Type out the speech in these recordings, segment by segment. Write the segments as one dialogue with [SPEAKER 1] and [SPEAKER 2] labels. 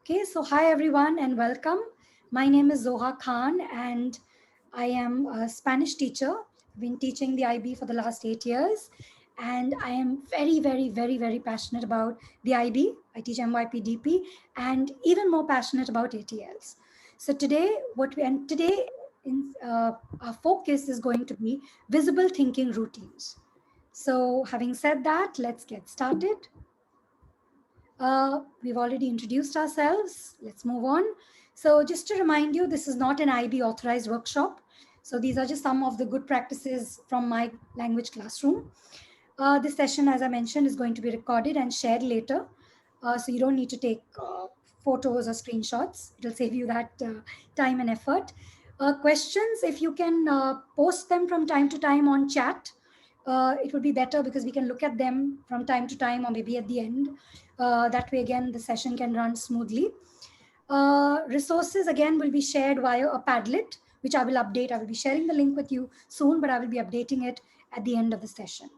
[SPEAKER 1] Okay, so hi everyone and welcome. My name is Zoha Khan and I am a Spanish teacher. I've been teaching the IB for the last 8 years and I am very passionate about the IB. I teach MYPDP and even more passionate about ATLs. So today our focus is going to be visible thinking routines. So having said that, let's get started. We've already introduced ourselves. Let's move on. So just to remind you, this is not an IB authorized workshop. So these are just some of the good practices from my language classroom. This session, as I mentioned, is going to be recorded and shared later. So you don't need to take photos or screenshots. It'll save you that time and effort. Questions, if you can post them from time to time on chat, it would be better because we can look at them from time to time or maybe at the end. That way, again, the session can run smoothly. Resources, again, will be shared via a Padlet, which I will update. I will be sharing the link with you soon, but I will be updating it at the end of the session.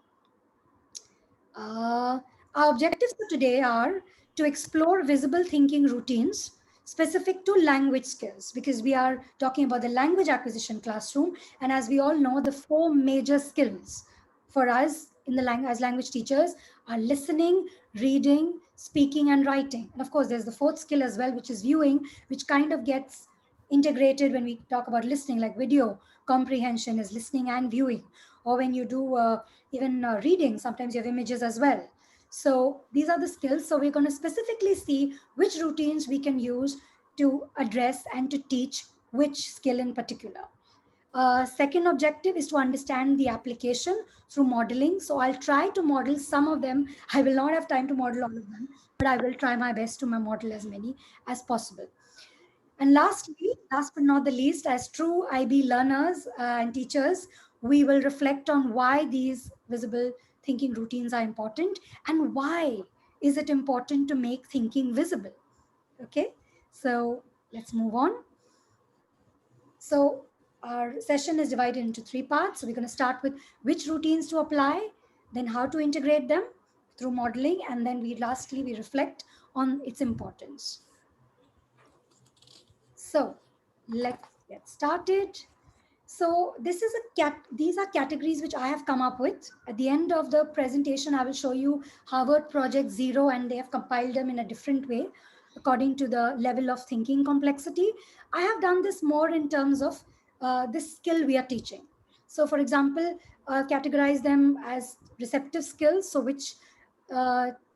[SPEAKER 1] Our objectives for today are to explore visible thinking routines specific to language skills, because we are talking about the language acquisition classroom. And as we all know, the four major skills for us in the as language teachers are listening, reading, speaking, and writing. And of course, there's the fourth skill as well, which is viewing, which kind of gets integrated when we talk about listening, like video comprehension is listening and viewing. Or when you do even reading, sometimes you have images as well. So these are the skills. So we're going to specifically see which routines we can use to address and to teach which skill in particular. Second objective is to understand the application through modeling. So I'll try to model some of them. I will not have time to model all of them, but I will try my best to model as many as possible. And lastly, last but not the least, as true IB learners and teachers, we will reflect on why these visible thinking routines are important and why is it important to make thinking visible. Okay, so let's move on. So our session is divided into three parts. So we're going to start with which routines to apply, then how to integrate them through modeling, and then lastly we reflect on its importance. So let's get started. So these are categories which I have come up with. At the end of the presentation, I will show you Harvard Project Zero, and they have compiled them in a different way according to the level of thinking complexity. I have done this more in terms of this skill we are teaching. So for example, categorize them as receptive skills. So which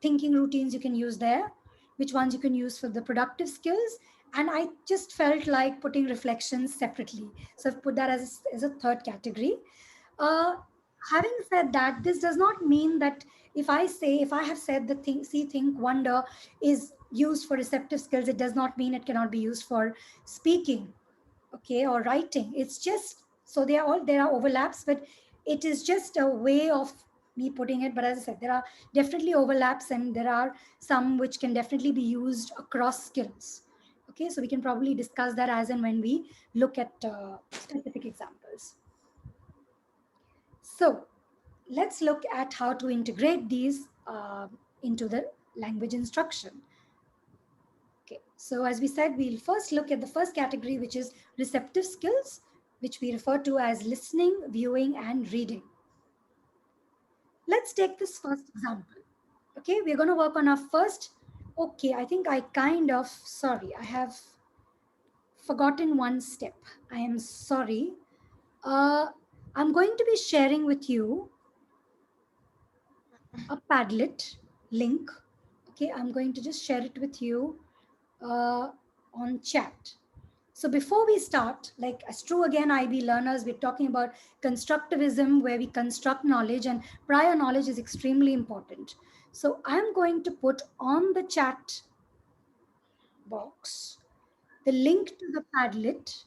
[SPEAKER 1] thinking routines you can use there, which ones you can use for the productive skills. And I just felt like putting reflections separately. So I've put that as a third category. Uh, Having said that, this does not mean that if I have said the think, see, think, wonder is used for receptive skills, it does not mean it cannot be used for speaking, okay, or writing. It's just, so there are overlaps, but it is just a way of me putting it. But as I said, there are definitely overlaps and there are some which can definitely be used across skills. Okay, so we can probably discuss that as and when we look at specific examples. So let's look at how to integrate these into the language instruction. Okay, so as we said, we'll first look at the first category, which is receptive skills, which we refer to as listening, viewing, and reading. Let's take this first example. Okay, we're going to work on our first. Okay, I think sorry, I have forgotten one step. I am sorry. Uh, I'm going to be sharing with you a Padlet link. Okay, I'm going to just share it with you on chat. So before we start, like as true again IB learners, we're talking about constructivism where we construct knowledge, and prior knowledge is extremely important. So I'm going to put on the chat box the link to the Padlet.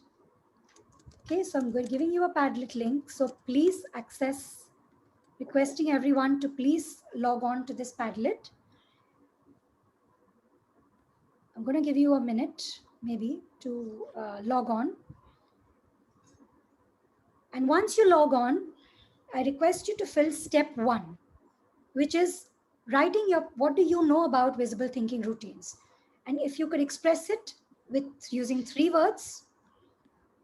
[SPEAKER 1] Okay, so I'm giving you a Padlet link. So please access, requesting everyone to please log on to this Padlet. I'm going to give you a minute maybe to log on. And once you log on, I request you to fill step 1, which is writing your what do you know about visible thinking routines. And if you could express it with using 3 words,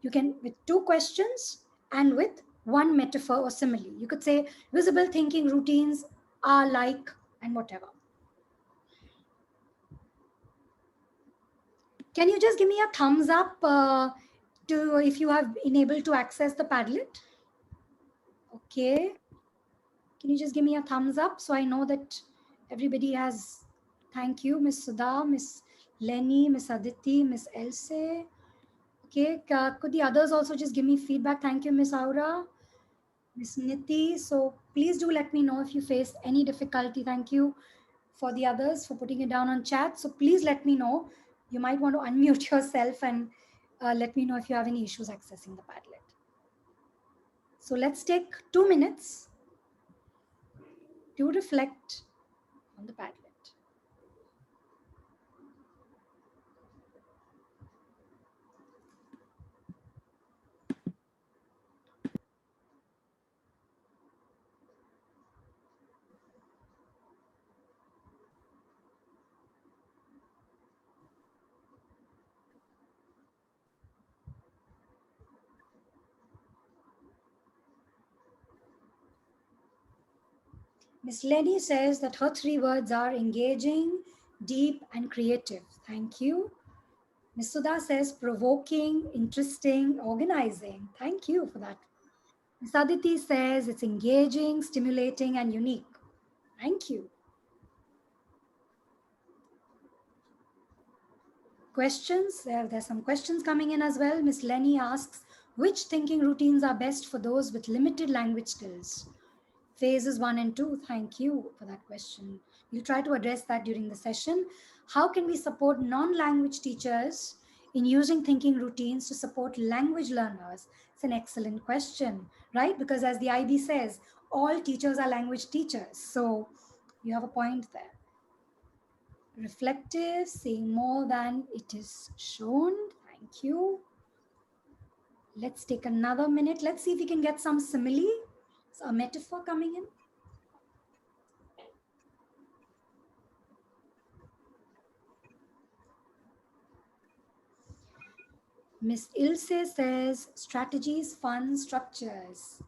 [SPEAKER 1] you can with 2 questions and with one metaphor or simile. You could say visible thinking routines are like and whatever. Can you just give me a thumbs up to if you have been able to access the Padlet? Okay. Can you just give me a thumbs up so I know that everybody has? Thank you, Miss Sudha, Miss Lenny, Miss Aditi, Miss Else. Okay, could the others also just give me feedback? Thank you, Miss Aura, Miss Niti. So please do let me know if you face any difficulty. Thank you for the others for putting it down on chat. So please let me know. You might want to unmute yourself and let me know if you have any issues accessing the Padlet. So let's take 2 minutes to reflect on the Padlet. Miss Lenny says that her 3 words are engaging, deep, and creative. Thank you. Miss Sudha says provoking, interesting, organizing. Thank you for that. Miss Aditi says it's engaging, stimulating, and unique. Thank you. Questions? There's some questions coming in as well. Miss Lenny asks, which thinking routines are best for those with limited language skills? Phases 1 and 2. Thank you for that question. We'll try to address that during the session. How can we support non-language teachers in using thinking routines to support language learners? It's an excellent question, right? Because as the IB says, all teachers are language teachers. So you have a point there. Reflective, seeing more than it is shown. Thank you. Let's take another minute. Let's see if we can get some simile, a metaphor coming in. Miss Ilse says strategies, fun, structures.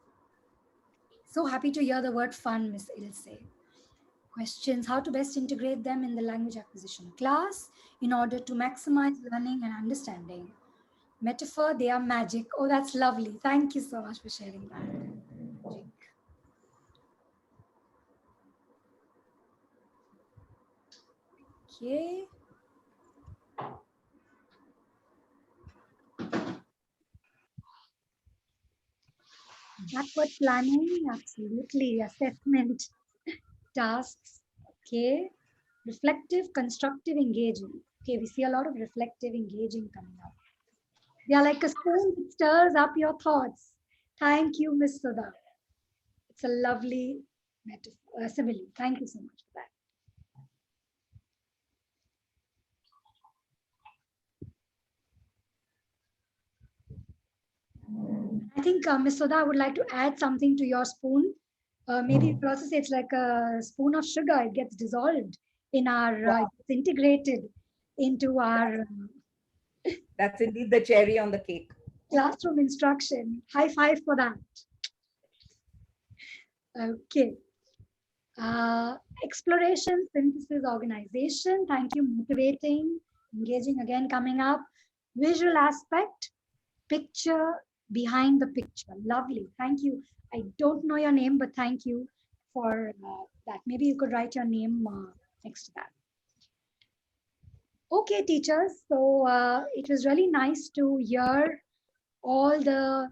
[SPEAKER 1] So happy to hear the word fun, Miss Ilse. Questions, how to best integrate them in the language acquisition class in order to maximize learning and understanding. Metaphor, they are magic. Oh, that's lovely. Thank you so much for sharing that. Magic. Okay. Backward planning, absolutely. Assessment, tasks, okay. Reflective, constructive, engaging. Okay, we see a lot of reflective, engaging coming up. They are like a spoon that stirs up your thoughts. Thank you, Miss Sudha. It's a lovely metaphor, simile. Thank you so much for that. I think, Miss Sudha, I would like to add something to your spoon. Maybe you could also say it's like a spoon of sugar. It gets dissolved in our, it's integrated into our
[SPEAKER 2] That's indeed the cherry on the cake.
[SPEAKER 1] classroom instruction. High five for that. Okay. Exploration, synthesis, organization. Thank you. Motivating, engaging again coming up. Visual aspect, picture behind the picture. Lovely. Thank you. I don't know your name, but thank you for that. Maybe you could write your name next to that. Okay, teachers. So it was really nice to hear all the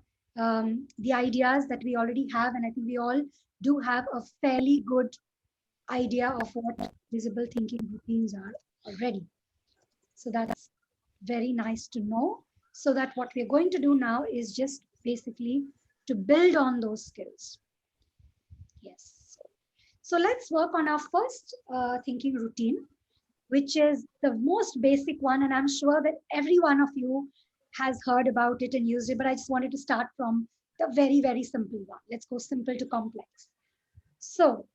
[SPEAKER 1] ideas that we already have, and I think we all do have a fairly good idea of what visible thinking routines are already. So that's very nice to know. So that what we're going to do now is just basically to build on those skills. Yes. So let's work on our first thinking routine, which is the most basic one. And I'm sure that every one of you has heard about it and used it, but I just wanted to start from the very, very simple one. Let's go simple to complex. So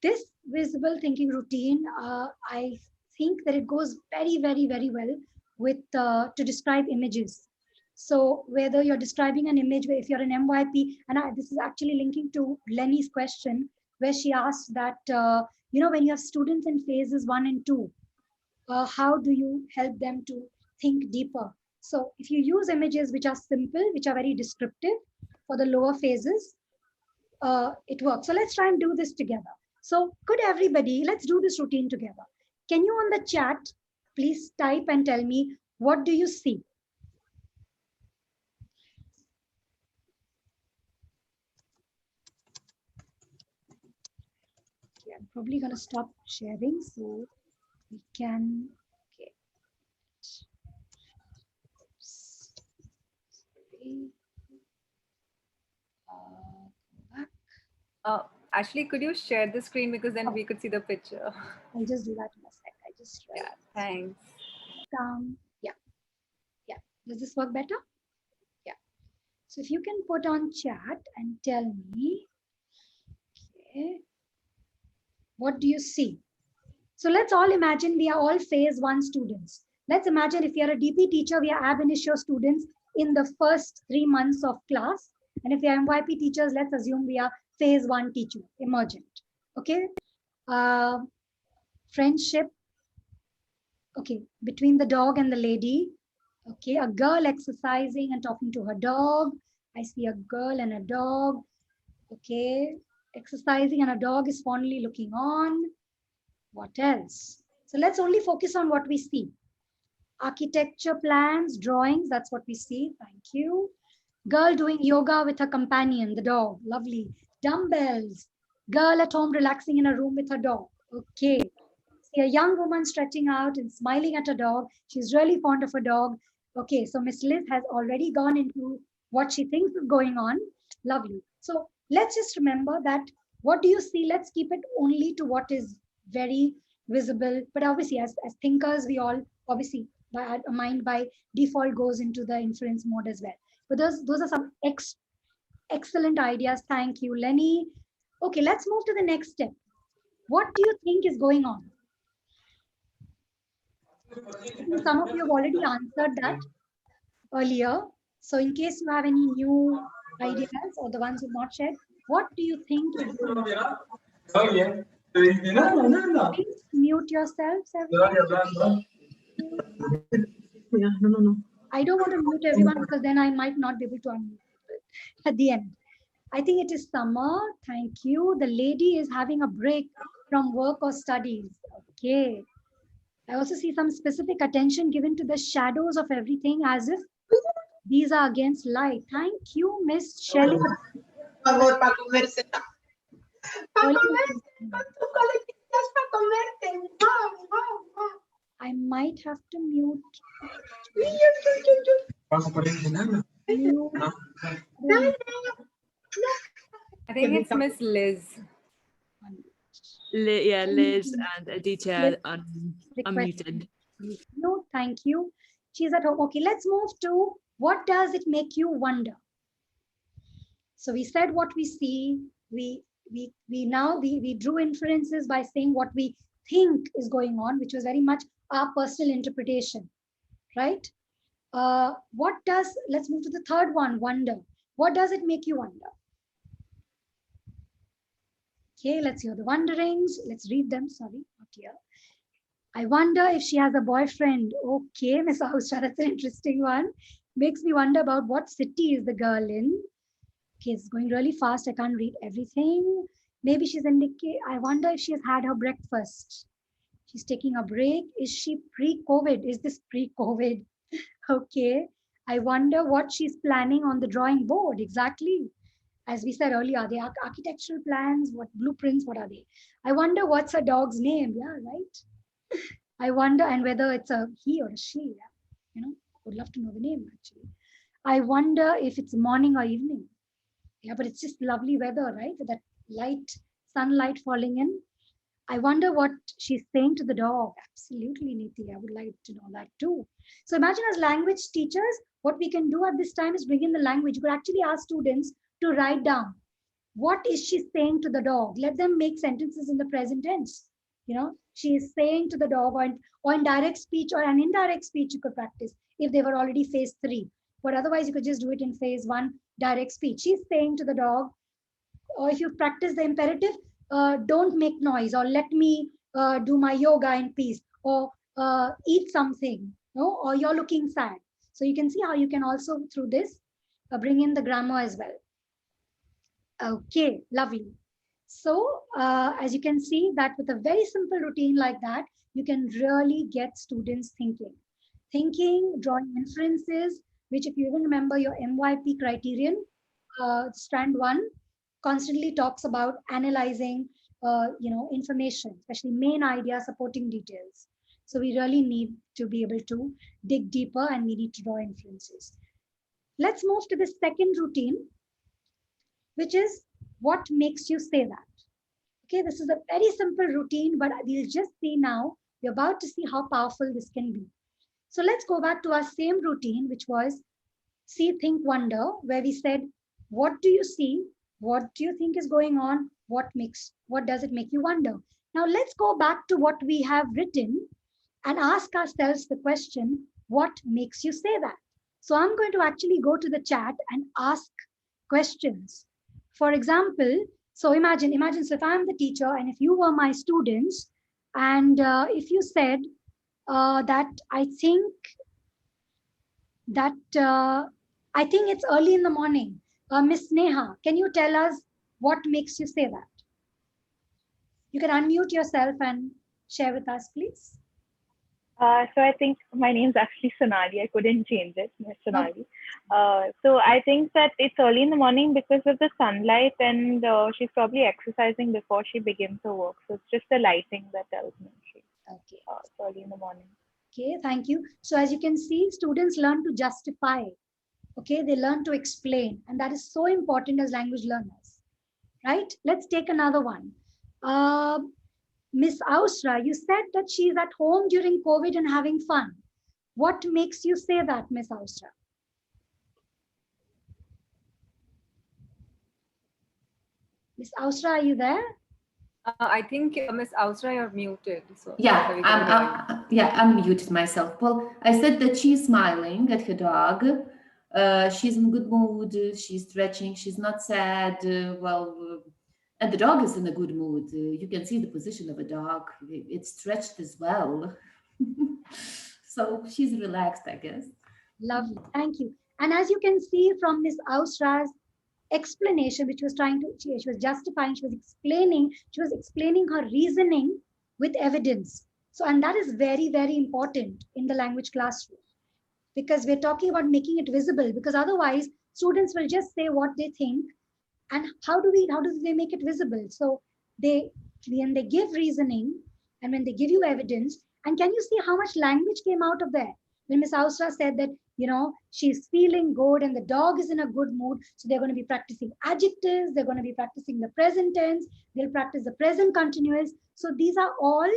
[SPEAKER 1] this visible thinking routine, I think that it goes very, very, very well with to describe images. So whether you're describing an image, if you're an MYP, and this is actually linking to Lenny's question, where she asked that, when you have students in phases 1 and 2, how do you help them to think deeper? So if you use images which are simple, which are very descriptive for the lower phases, it works. So let's try and do this together. So could everybody, let's do this routine together. Can you on the chat, please type and tell me, what do you see? Okay, I'm probably going to stop sharing so we can, okay. Sorry. Back.
[SPEAKER 2] Ashley, could you share the screen because then we could see the picture?
[SPEAKER 1] I'll just do that in a sec. I just
[SPEAKER 2] Yeah, thanks.
[SPEAKER 1] Yeah. Does this work better? Yeah. So if you can put on chat and tell me, okay, what do you see? So let's all imagine we are all phase 1 students. Let's imagine if you're a DP teacher, we are ab initio students in the first 3 months of class. And if we are MYP teachers, let's assume we are phase 1 teacher, emergent. Okay. Friendship. Okay. Between the dog and the lady. Okay. A girl exercising and talking to her dog. I see a girl and a dog. Okay. Exercising and a dog is fondly looking on. What else? So let's only focus on what we see. Architecture plans, drawings, that's what we see. Thank you. Girl doing yoga with her companion, the dog. Lovely. Dumbbells. Girl at home relaxing in a room with her dog. Okay. See a young woman stretching out and smiling at her dog. She's really fond of her dog. Okay, so Miss Liz has already gone into what she thinks is going on. Lovely. So let's just remember that what do you see? Let's keep it only to what is very visible. But obviously, as thinkers, we all obviously by our mind by default goes into the inference mode as well. But those are some excellent ideas. Thank you, Lenny. Okay, let's move to the next step. What do you think is going on? Some of you have already answered that earlier. So in case you have any new ideas or the ones who've not shared, what do you think is going on? Please mute yourselves, everyone.
[SPEAKER 3] No.
[SPEAKER 1] I don't want to mute everyone because then I might not be able to unmute at the end. I think it is summer. Thank you. The lady is having a break from work or studies. Okay. I also see some specific attention given to the shadows of everything as if these are against light. Thank you, Miss Shelley. I might have to mute.
[SPEAKER 2] I think it's Miss Liz.
[SPEAKER 3] Liz and Aditya unmuted.
[SPEAKER 1] No, thank you. She's at home. Okay, let's move to what does it make you wonder? So we said what we see. We drew inferences by saying what we think is going on, which was very much our personal interpretation, right? Let's move to the third one, wonder. What does it make you wonder? Okay, let's hear the wonderings. Let's read them. Sorry, not here. I wonder if she has a boyfriend. Okay, Miss Austra, that's an interesting one. Makes me wonder about what city is the girl in. Okay, it's going really fast. I can't read everything. Maybe she's indicating. I wonder if she has had her breakfast. She's taking a break. Is she pre-COVID? Is this pre-COVID? Okay. I wonder what she's planning on the drawing board. Exactly. As we said earlier, are they architectural plans? What blueprints? What are they? I wonder what's her dog's name. Yeah, right. I wonder, and whether it's a he or a she. Yeah. Would love to know the name actually. I wonder if it's morning or evening. Yeah, but it's just lovely weather, right? With that sunlight falling in. I wonder what she's saying to the dog. Absolutely, Niti. I would like to know that too. So imagine as language teachers, what we can do at this time is bring in the language. You could actually ask students to write down what is she saying to the dog. Let them make sentences in the present tense. she is saying to the dog, or in direct speech or an indirect speech, you could practice if they were already phase 3. But otherwise, you could just do it in phase 1, direct speech. She's saying to the dog, or if you practice the imperative, don't make noise, or let me do my yoga in peace, or eat something, no, or you're looking sad. So you can see how you can also, through this, bring in the grammar as well. Okay, lovely. So as you can see that with a very simple routine like that, you can really get students thinking, drawing inferences, which if you even remember your MYP criterion, strand 1 constantly talks about analyzing, information, especially main idea, supporting details. So we really need to be able to dig deeper, and we need to draw inferences. Let's move to the second routine, which is what makes you say that. Okay, this is a very simple routine, but we'll just see now. We're about to see how powerful this can be. So let's go back to our same routine, which was see, think, wonder, where we said, what do you see? What do you think is going on? What does it make you wonder? Now let's go back to what we have written and ask ourselves the question, what makes you say that? So I'm going to actually go to the chat and ask questions. For example, so imagine, so if I'm the teacher and if you were my students, and if you said that I think it's early in the morning. Miss Neha, can you tell us what makes you say that? You can unmute yourself and share with us, please.
[SPEAKER 4] So I think my name's actually Sonali. I couldn't change it, Miss Sonali.
[SPEAKER 1] Okay.
[SPEAKER 4] So I think that it's early in the morning because of the sunlight, and she's probably exercising before she begins her work. So it's just the lighting that tells me
[SPEAKER 1] Okay.
[SPEAKER 4] It's early in the morning.
[SPEAKER 1] Okay, thank you. So as you can see, students learn to justify. Okay, they learn to explain, and that is so important as language learners, right? Let's take another one. Miss Ausra, you said that she's at home during COVID and having fun. What makes you say that, Miss Ausra? Miss Ausra, are you there?
[SPEAKER 2] I think Miss Ausra, you're muted. So
[SPEAKER 5] yeah, I'm muted myself. Well, I said that she's smiling at her dog. She's in good mood. She's stretching. She's not sad. And the dog is in a good mood. You can see the position of a dog. It's stretched as well. So she's relaxed, I guess.
[SPEAKER 1] Lovely, thank you. And as you can see from Miss Ausra's explanation, which was she was justifying, she was explaining her reasoning with evidence. So, and that is very, very important in the language classroom, because we're talking about making it visible, because otherwise students will just say what they think. And how do they make it visible? So when they give reasoning and when they give you evidence, and can you see how much language came out of there? When Miss Ausra said that, she's feeling good and the dog is in a good mood, so they're going to be practicing adjectives, they're going to be practicing the present tense, they'll practice the present continuous. So these are all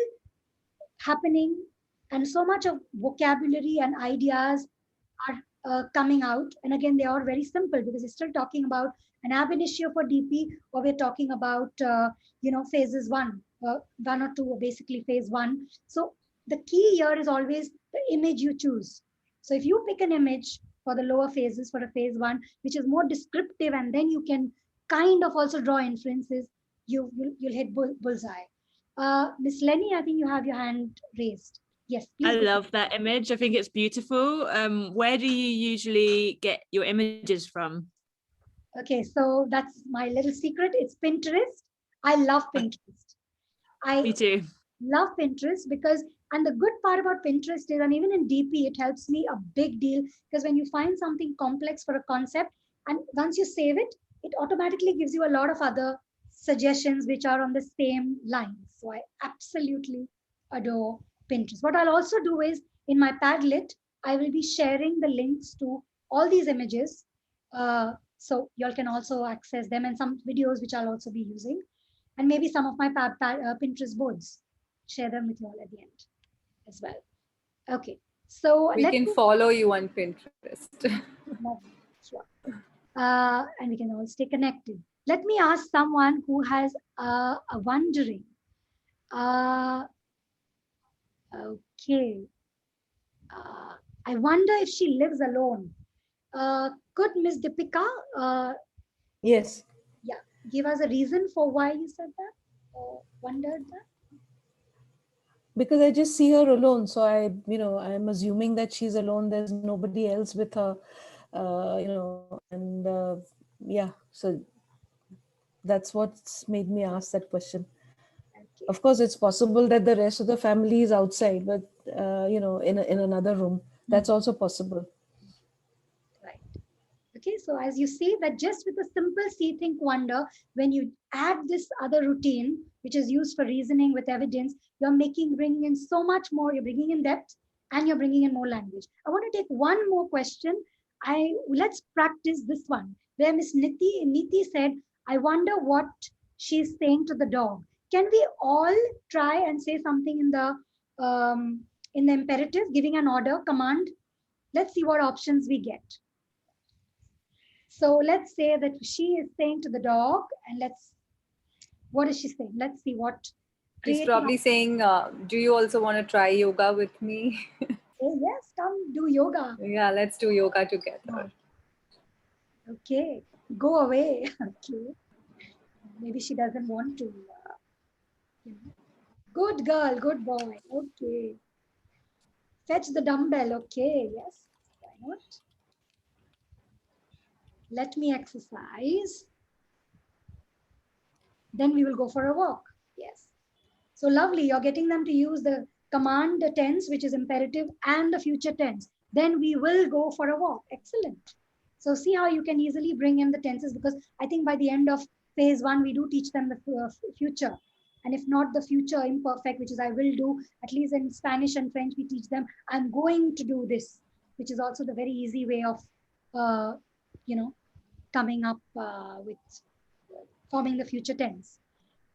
[SPEAKER 1] happening, and so much of vocabulary and ideas are coming out. And again, they are very simple because we're still talking about an ab initio for DP, or we're talking about phases 1 or 2, or basically phase 1. So the key here is always the image you choose. So if you pick an image for the lower phases, for a phase 1, which is more descriptive, and then you can kind of also draw inferences, you'll hit bullseye. Miss Lenny, I think you have your hand raised. Yes, please.
[SPEAKER 3] I love that image. I think it's beautiful. Where do you usually get your images from?
[SPEAKER 1] Okay, so that's my little secret. It's Pinterest. I love Pinterest.
[SPEAKER 3] Me too.
[SPEAKER 1] Love Pinterest because, and the good part about Pinterest is, and even in DP, it helps me a big deal, because when you find something complex for a concept, and once you save it, it automatically gives you a lot of other suggestions which are on the same lines. So I absolutely adore Pinterest. What I'll also do is, in my Padlet, I will be sharing the links to all these images. So y'all can also access them, and some videos which I'll also be using, and maybe some of my Pinterest boards. Share them with you all at the end as well. Okay, so
[SPEAKER 2] we can follow you on Pinterest.
[SPEAKER 1] Sure. And we can all stay connected. Let me ask someone who has a wondering. Uh, okay. Uh, I wonder if she lives alone. Could Miss Deepika,
[SPEAKER 6] Yes,
[SPEAKER 1] yeah, give us a reason for why you said that or wondered that?
[SPEAKER 6] because I just see her alone. So I'm assuming that she's alone. There's nobody else with her, and yeah. So that's what's made me ask that question.
[SPEAKER 1] Okay,
[SPEAKER 6] Of course, it's possible that the rest of the family is outside, but in another room. That's also possible.
[SPEAKER 1] right. Okay, so as you see that just with a simple see, think, wonder, when you add this other routine, which is used for reasoning with evidence, bringing in so much more, you're bringing in depth and you're bringing in more language. I want to take one more question. Let's practice this one, where Miss Niti said, I wonder what she's saying to the dog. Can we all try and say something in the imperative, giving an order, command? Let's see what options we get. So let's say that she is saying to the dog, and what is she saying? Let's see what.
[SPEAKER 2] She's probably saying, do you also want to try yoga with me?
[SPEAKER 1] Oh, yes, come do yoga.
[SPEAKER 2] Yeah, let's do yoga together.
[SPEAKER 1] Okay, go away. Okay, maybe she doesn't want to. Good girl, good boy. Okay, fetch the dumbbell. Okay, yes, why not? Let me exercise. Then we will go for a walk. Yes. So lovely, you're getting them to use the command tense, which is imperative, and the future tense. Then we will go for a walk. Excellent. So see how you can easily bring in the tenses, because I think by the end of phase one, we do teach them the future. And if not the future imperfect, which is I will do, at least in Spanish and French, we teach them I'm going to do this, which is also the very easy way of, coming up with forming the future tense.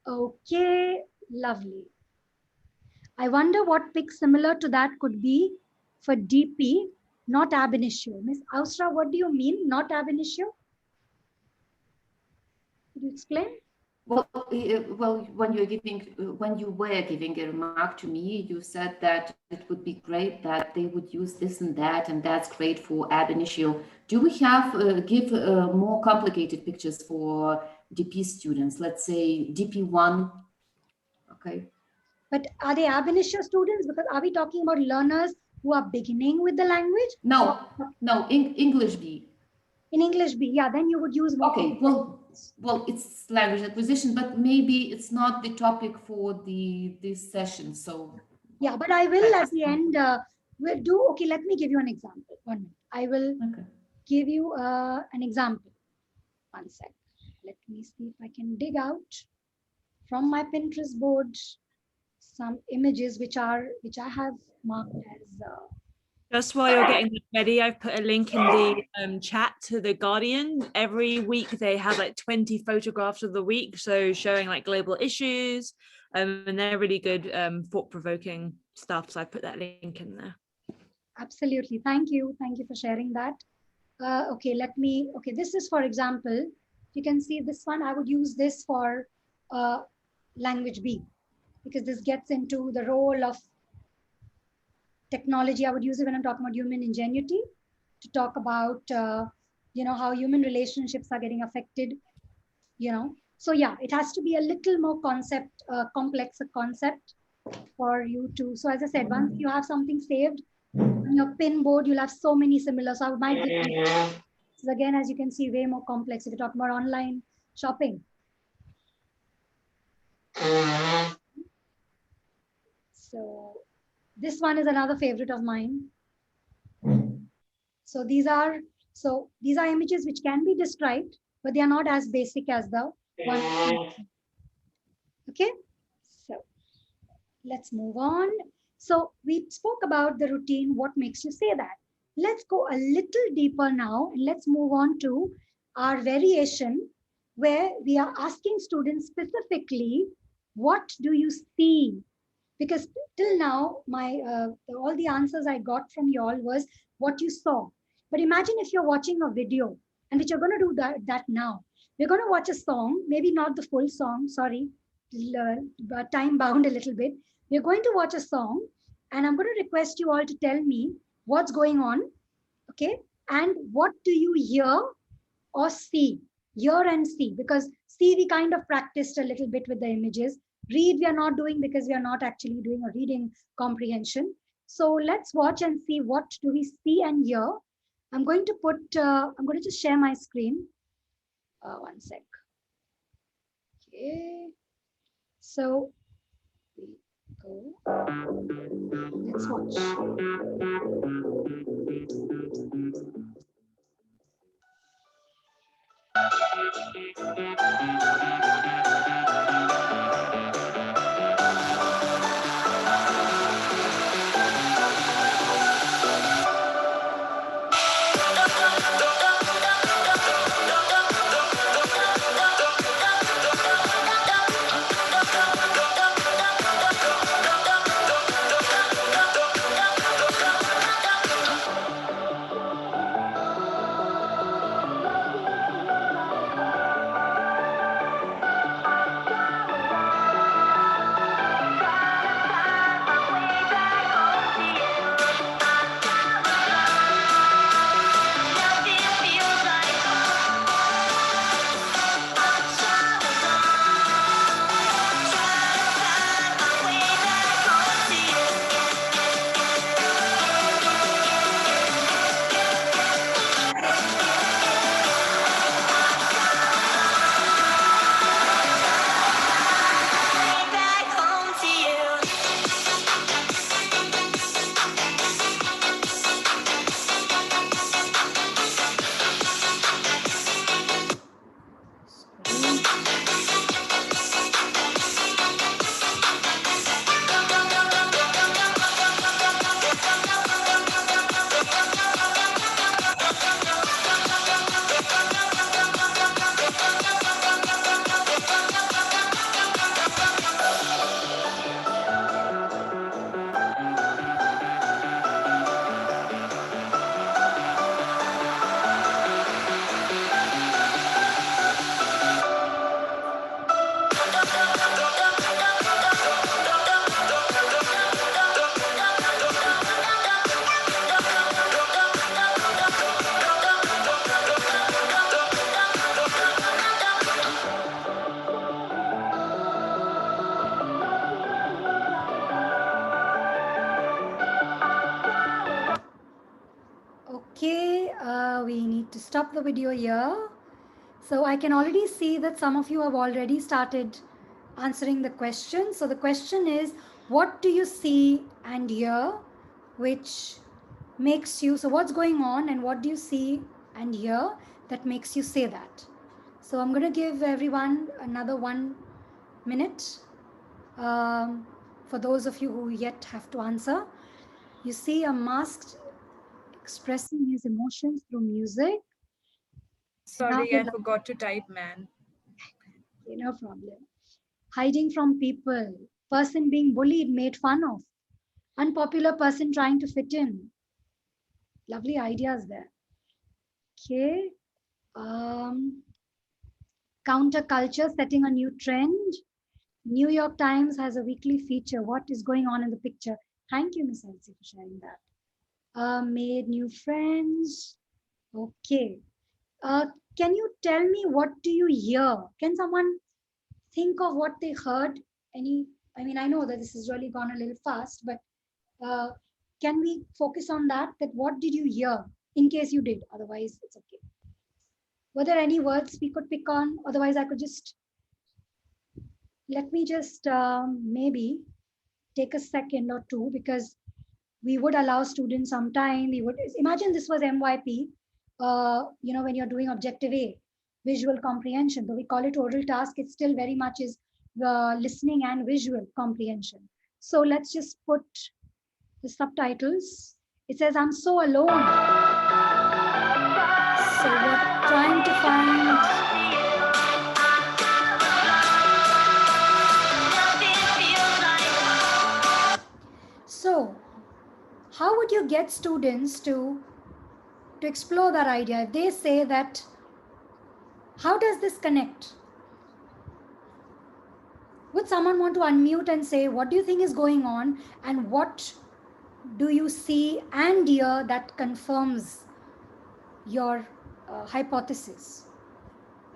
[SPEAKER 1] Okay, lovely. I wonder what pick similar to that could be for DP, not ab initio. Miss Austra, what do you mean, not ab initio? Could you explain?
[SPEAKER 5] Well, when you were giving a remark to me, you said that it would be great that they would use this and that's great for ab initio. Do we have give more complicated pictures for DP students? Let's say DP1. Okay.
[SPEAKER 1] But are they ab initio students? Because are we talking about learners who are beginning with the language?
[SPEAKER 5] No, English B.
[SPEAKER 1] In English B, yeah, then you would use more.
[SPEAKER 5] Okay, well, it's language acquisition, but maybe it's not the topic for this session. So
[SPEAKER 1] yeah, but I will at the end. We'll do. Okay, let me give you an example. 1 minute. I will give you an example. 1 sec. Let me see if I can dig out from my Pinterest board some images which I have marked as.
[SPEAKER 3] Just while you're getting ready, I've put a link in the chat to The Guardian. Every week they have like 20 photographs of the week, so showing like global issues, and they're really good thought-provoking stuff. So I put that link in there.
[SPEAKER 1] Absolutely. Thank you for sharing that. Okay, this is, for example, you can see this one. I would use this for language B, because this gets into the role of technology. I would use it when I'm talking about human ingenuity, to talk about, how human relationships are getting affected, So yeah, it has to be a little more complex a concept for you to. So as I said, once you have something saved on your pin board, you'll have so many similar. So I might give you, so again, as you can see, way more complex if you're talking about online shopping. So this one is another favorite of mine. So these are images which can be described, but they are not as basic as the one. Okay, so let's move on. So we spoke about the routine, what makes you say that. Let's go a little deeper now, and let's move on to our variation, where we are asking students specifically, what do you see? Because till now, all the answers I got from you all was what you saw. But imagine if you're watching a video, and which you're going to do that now. We're going to watch a song, maybe not the full song, sorry. time bound a little bit. We're going to watch a song, and I'm going to request you all to tell me what's going on, okay? And what do you hear or see? Hear and see, because see we kind of practiced a little bit with the images. Read we are not doing because we are not actually doing a reading comprehension. So let's watch and see what do we see and hear. I'm going to just share my screen. One sec. Okay. So we go. Let's watch. Okay, we need to stop the video here. So I can already see that some of you have already started answering the question. So the question is, what do you see and hear which makes you, so what's going on and what do you see and hear that makes you say that? So I'm going to give everyone another 1 minute. For those of you who yet have to answer, you see a masked expressing his emotions through music.
[SPEAKER 2] Sorry, I forgot to type, man.
[SPEAKER 1] Okay, no problem. Hiding from people, person being bullied, made fun of, unpopular person trying to fit in. Lovely ideas there. Okay. Counterculture setting a new trend. New York Times has a weekly feature. What is going on in the picture? Thank you, Miss Elsie, for sharing that. Made new friends. Okay. Can you tell me what do you hear? Can someone think of what they heard? I mean, I know that this has really gone a little fast, but can we focus on that? That what did you hear? In case you did, otherwise it's okay. Were there any words we could pick on? Otherwise, I could just, let me just maybe take a second or two, because we would allow students some time. We would imagine this was MYP, when you're doing objective A, visual comprehension, though we call it oral task, it still very much is listening and visual comprehension. So let's just put the subtitles. It says, I'm so alone. So we're trying to find. So how would you get students to explore that idea? If they say that, how does this connect? would someone want to unmute and say, what do you think is going on, and what do you see and hear that confirms your hypothesis?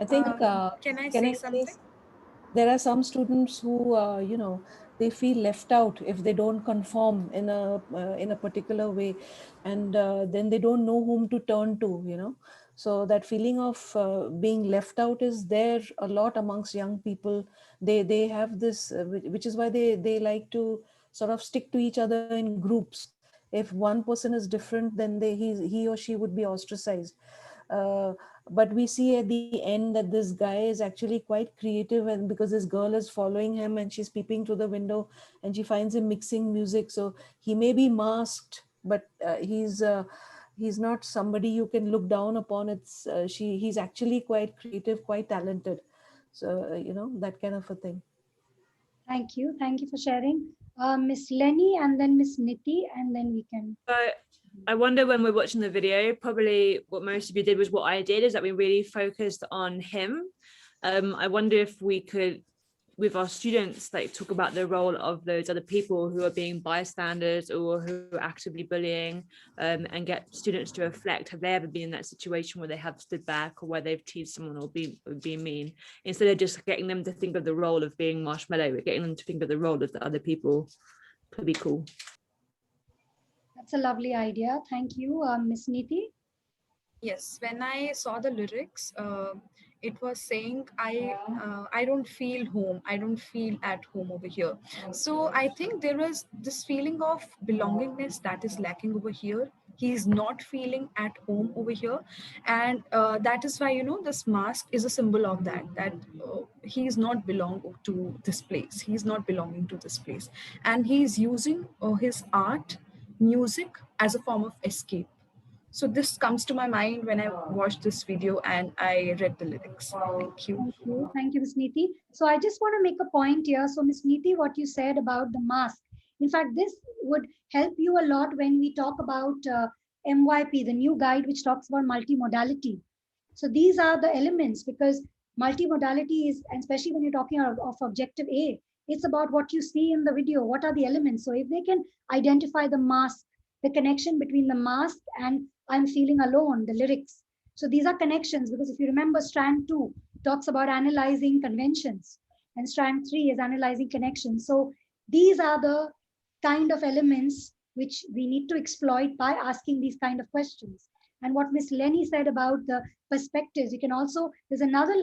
[SPEAKER 6] I think,
[SPEAKER 2] Can I
[SPEAKER 6] can
[SPEAKER 2] say
[SPEAKER 6] I say,
[SPEAKER 2] something?
[SPEAKER 6] there are some students who, they feel left out if they don't conform in a particular way, and then they don't know whom to turn to, So that feeling of being left out is there a lot amongst young people. They have this, which is why they like to sort of stick to each other in groups. If one person is different, then he or she would be ostracized. Uh, but we see at the end that this guy is actually quite creative, and because this girl is following him and she's peeping through the window and she finds him mixing music, so he may be masked, but he's not somebody you can look down upon. He's actually quite creative, quite talented. So that kind of a thing.
[SPEAKER 1] Thank you. Thank you for sharing. Miss Lenny and then Miss Niti, and then we can.
[SPEAKER 3] So I wonder, when we're watching the video, probably what most of you did was what I did, is that we really focused on him. I wonder if we could, with our students, like talk about the role of those other people who are being bystanders or who are actively bullying, and get students to reflect, have they ever been in that situation where they have stood back, or where they've teased someone or been mean, instead of just getting them to think of the role of being marshmallow, we're getting them to think of the role of the other people. Could be cool.
[SPEAKER 1] That's a lovely idea. Thank you, Miss Niti.
[SPEAKER 7] Yes, when I saw the lyrics, it was saying I don't feel home. I don't feel at home over here. So I think there is this feeling of belongingness that is lacking over here. He is not feeling at home over here, and that is why this mask is a symbol of that. That he is not belong to this place. He is not belonging to this place, and he is using his art, music as a form of escape. So this comes to my mind when I watched this video and I read the lyrics. Thank you.
[SPEAKER 1] Thank you. Thank you, Miss Niti. So I just want to make a point here. So, Miss Niti, what you said about the mask, in fact, this would help you a lot when we talk about MYP, the new guide which talks about multimodality. So these are the elements, because multimodality is, and especially when you're talking of objective A, it's about what you see in the video. What are the elements? So if they can identify the mask, the connection between the mask and I'm feeling alone, the lyrics. So these are connections, because if you remember, strand 2 talks about analyzing conventions, and strand 3 is analyzing connections. So these are the kind of elements which we need to exploit by asking these kind of questions. And what Miss Lenny said about the perspectives, you can also, there's another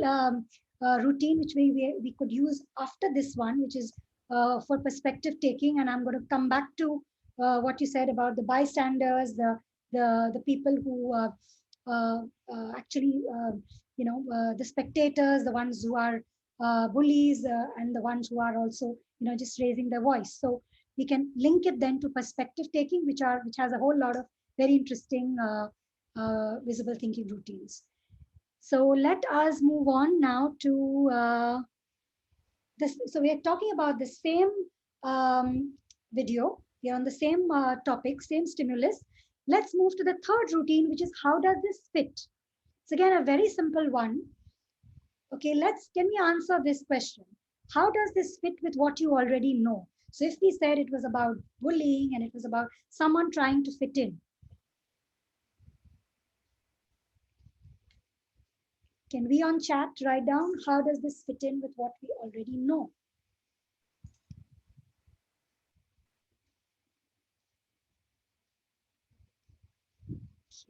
[SPEAKER 1] routine which we could use after this one, which is for perspective taking. And I'm going to come back to what you said about the bystanders, the people who actually, the spectators, the ones who are bullies, and the ones who are also, just raising their voice. So we can link it then to perspective taking, which has a whole lot of very interesting visible thinking routines. So let us move on now to this. So we are talking about the same video. We are on the same topic, same stimulus. Let's move to the third routine, which is how does this fit? It's again a very simple one. Okay, can we answer this question? How does this fit with what you already know? So if we said it was about bullying and it was about someone trying to fit in, can we on chat write down how does this fit in with what we already know?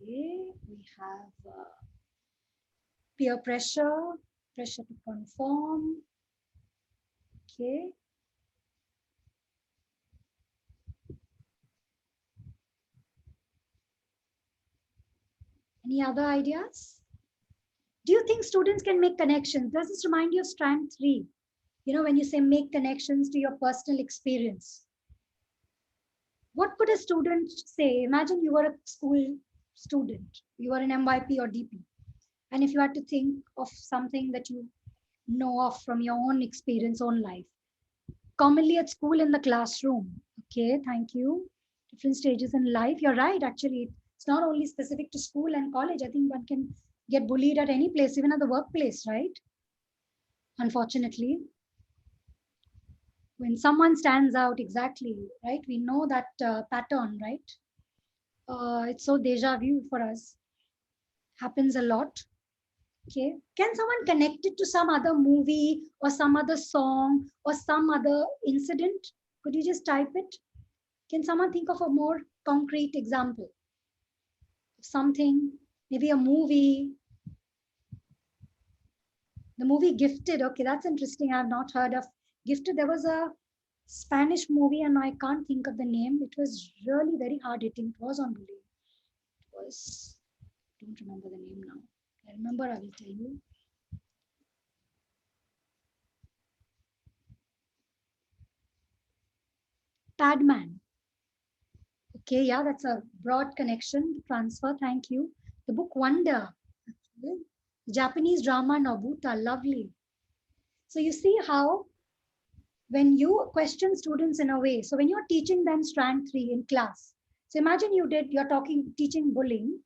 [SPEAKER 1] Okay, we have peer pressure, pressure to conform. Okay. Any other ideas? Do you think students can make connections? Does this remind you of strand 3? When you say make connections to your personal experience. What could a student say? Imagine you were a school student, you were an MYP or DP. And if you had to think of something that you know of from your own experience, own life, commonly at school, in the classroom. Okay, thank you. Different stages in life. You're right, actually. It's not only specific to school and college. I think one can get bullied at any place, even at the workplace, right? Unfortunately. When someone stands out, exactly, right? We know that pattern, right? It's so deja vu for us. Happens a lot. Okay. Can someone connect it to some other movie or some other song or some other incident? Could you just type it? Can someone think of a more concrete example of something? Maybe a movie. The movie Gifted. Okay, that's interesting. I've not heard of Gifted. There was a Spanish movie and I can't think of the name. It was really very hard hitting. It was on Blu-ray. It was, I don't remember the name now. I remember, I will tell you. Padman. Okay, yeah, that's a broad connection. Transfer, thank you. The book Wonder. Okay. Japanese drama Nobuta, lovely. So you see how when you question students in a way, so when you're teaching them strand 3 in class, so imagine you're teaching bullying,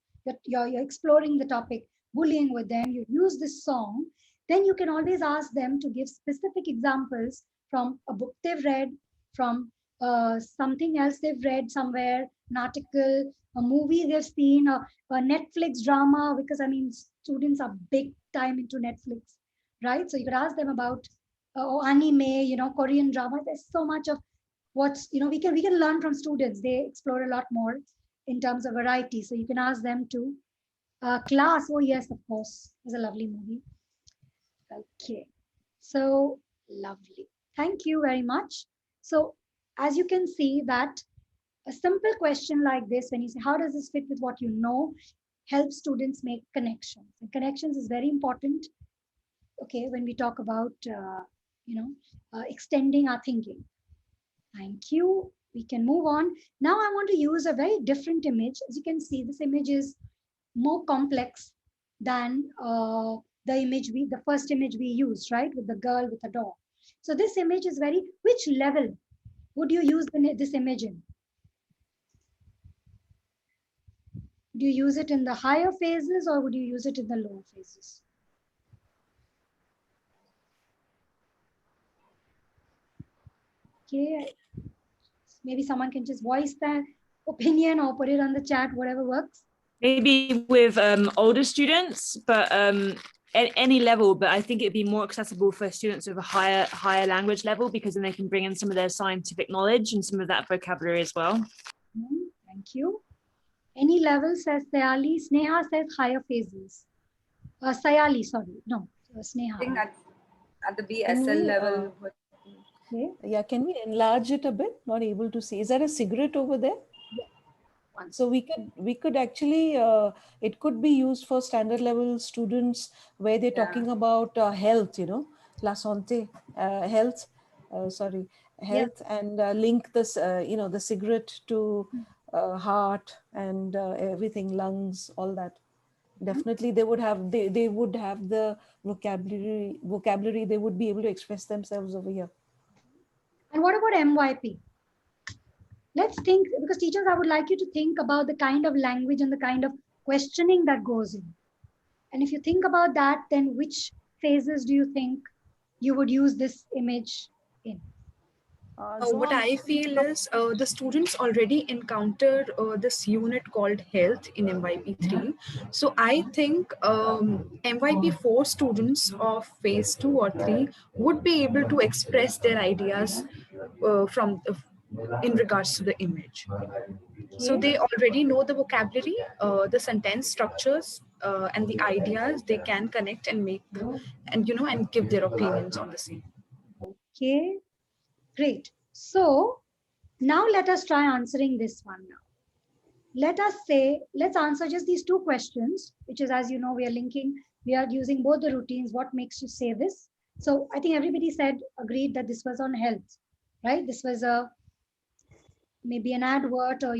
[SPEAKER 1] you're exploring the topic bullying with them, you use this song, then you can always ask them to give specific examples from a book they've read, from something else they've read somewhere, an article, a movie they've seen, a Netflix drama, because I mean, students are big time into Netflix, right? So you could ask them about or anime, Korean drama. There's so much of what's, we can learn from students. They explore a lot more in terms of variety. So you can ask them to class. Oh yes, of course, it's a lovely movie. Okay, so lovely. Thank you very much. So as you can see that a simple question like this, when you say, how does this fit with what you know, helps students make connections. And connections is very important, okay, when we talk about, extending our thinking. Thank you. We can move on. Now I want to use a very different image. As you can see, this image is more complex than the first image we used, right? With the girl with the dog. So this image is which level would you use this image in? Would you use it in the higher phases or would you use it in the lower phases? Okay, maybe someone can just voice that opinion or put it on the chat, whatever works.
[SPEAKER 3] Maybe with older students, but at any level, but I think it'd be more accessible for students with a higher language level, because then they can bring in some of their scientific knowledge and some of that vocabulary as well.
[SPEAKER 1] Thank you. Any level, says Sayali. Sneha says higher phases. Sayali, sorry. No, Sneha.
[SPEAKER 2] I think at the BSL level.
[SPEAKER 6] Okay. Yeah, can we enlarge it a bit? Not able to see. Is there a cigarette over there? So we could actually it could be used for standard level students where they're talking about health, la santé, health, health, and link this the cigarette to heart and everything, lungs, all that. Definitely they would have the vocabulary, they would be able to express themselves over here.
[SPEAKER 1] And what about MYP? Let's think, because teachers, I would like you to think about the kind of language and the kind of questioning that goes in. And if you think about that, then which phases do you think you would use this image in?
[SPEAKER 7] What I feel is the students already encounter this unit called health in MYP3. So I think MYP4 students of phase 2 or 3 would be able to express their ideas in regards to the image. So they already know the vocabulary, the sentence structures, and the ideas they can connect and make, and give their opinions on the same.
[SPEAKER 1] Okay, great. So now let us try answering this one now. Let's answer just these two questions, which is, as you know, we are using both the routines. What makes you say this? So I think everybody agreed that this was on health, right? This was maybe an advert or,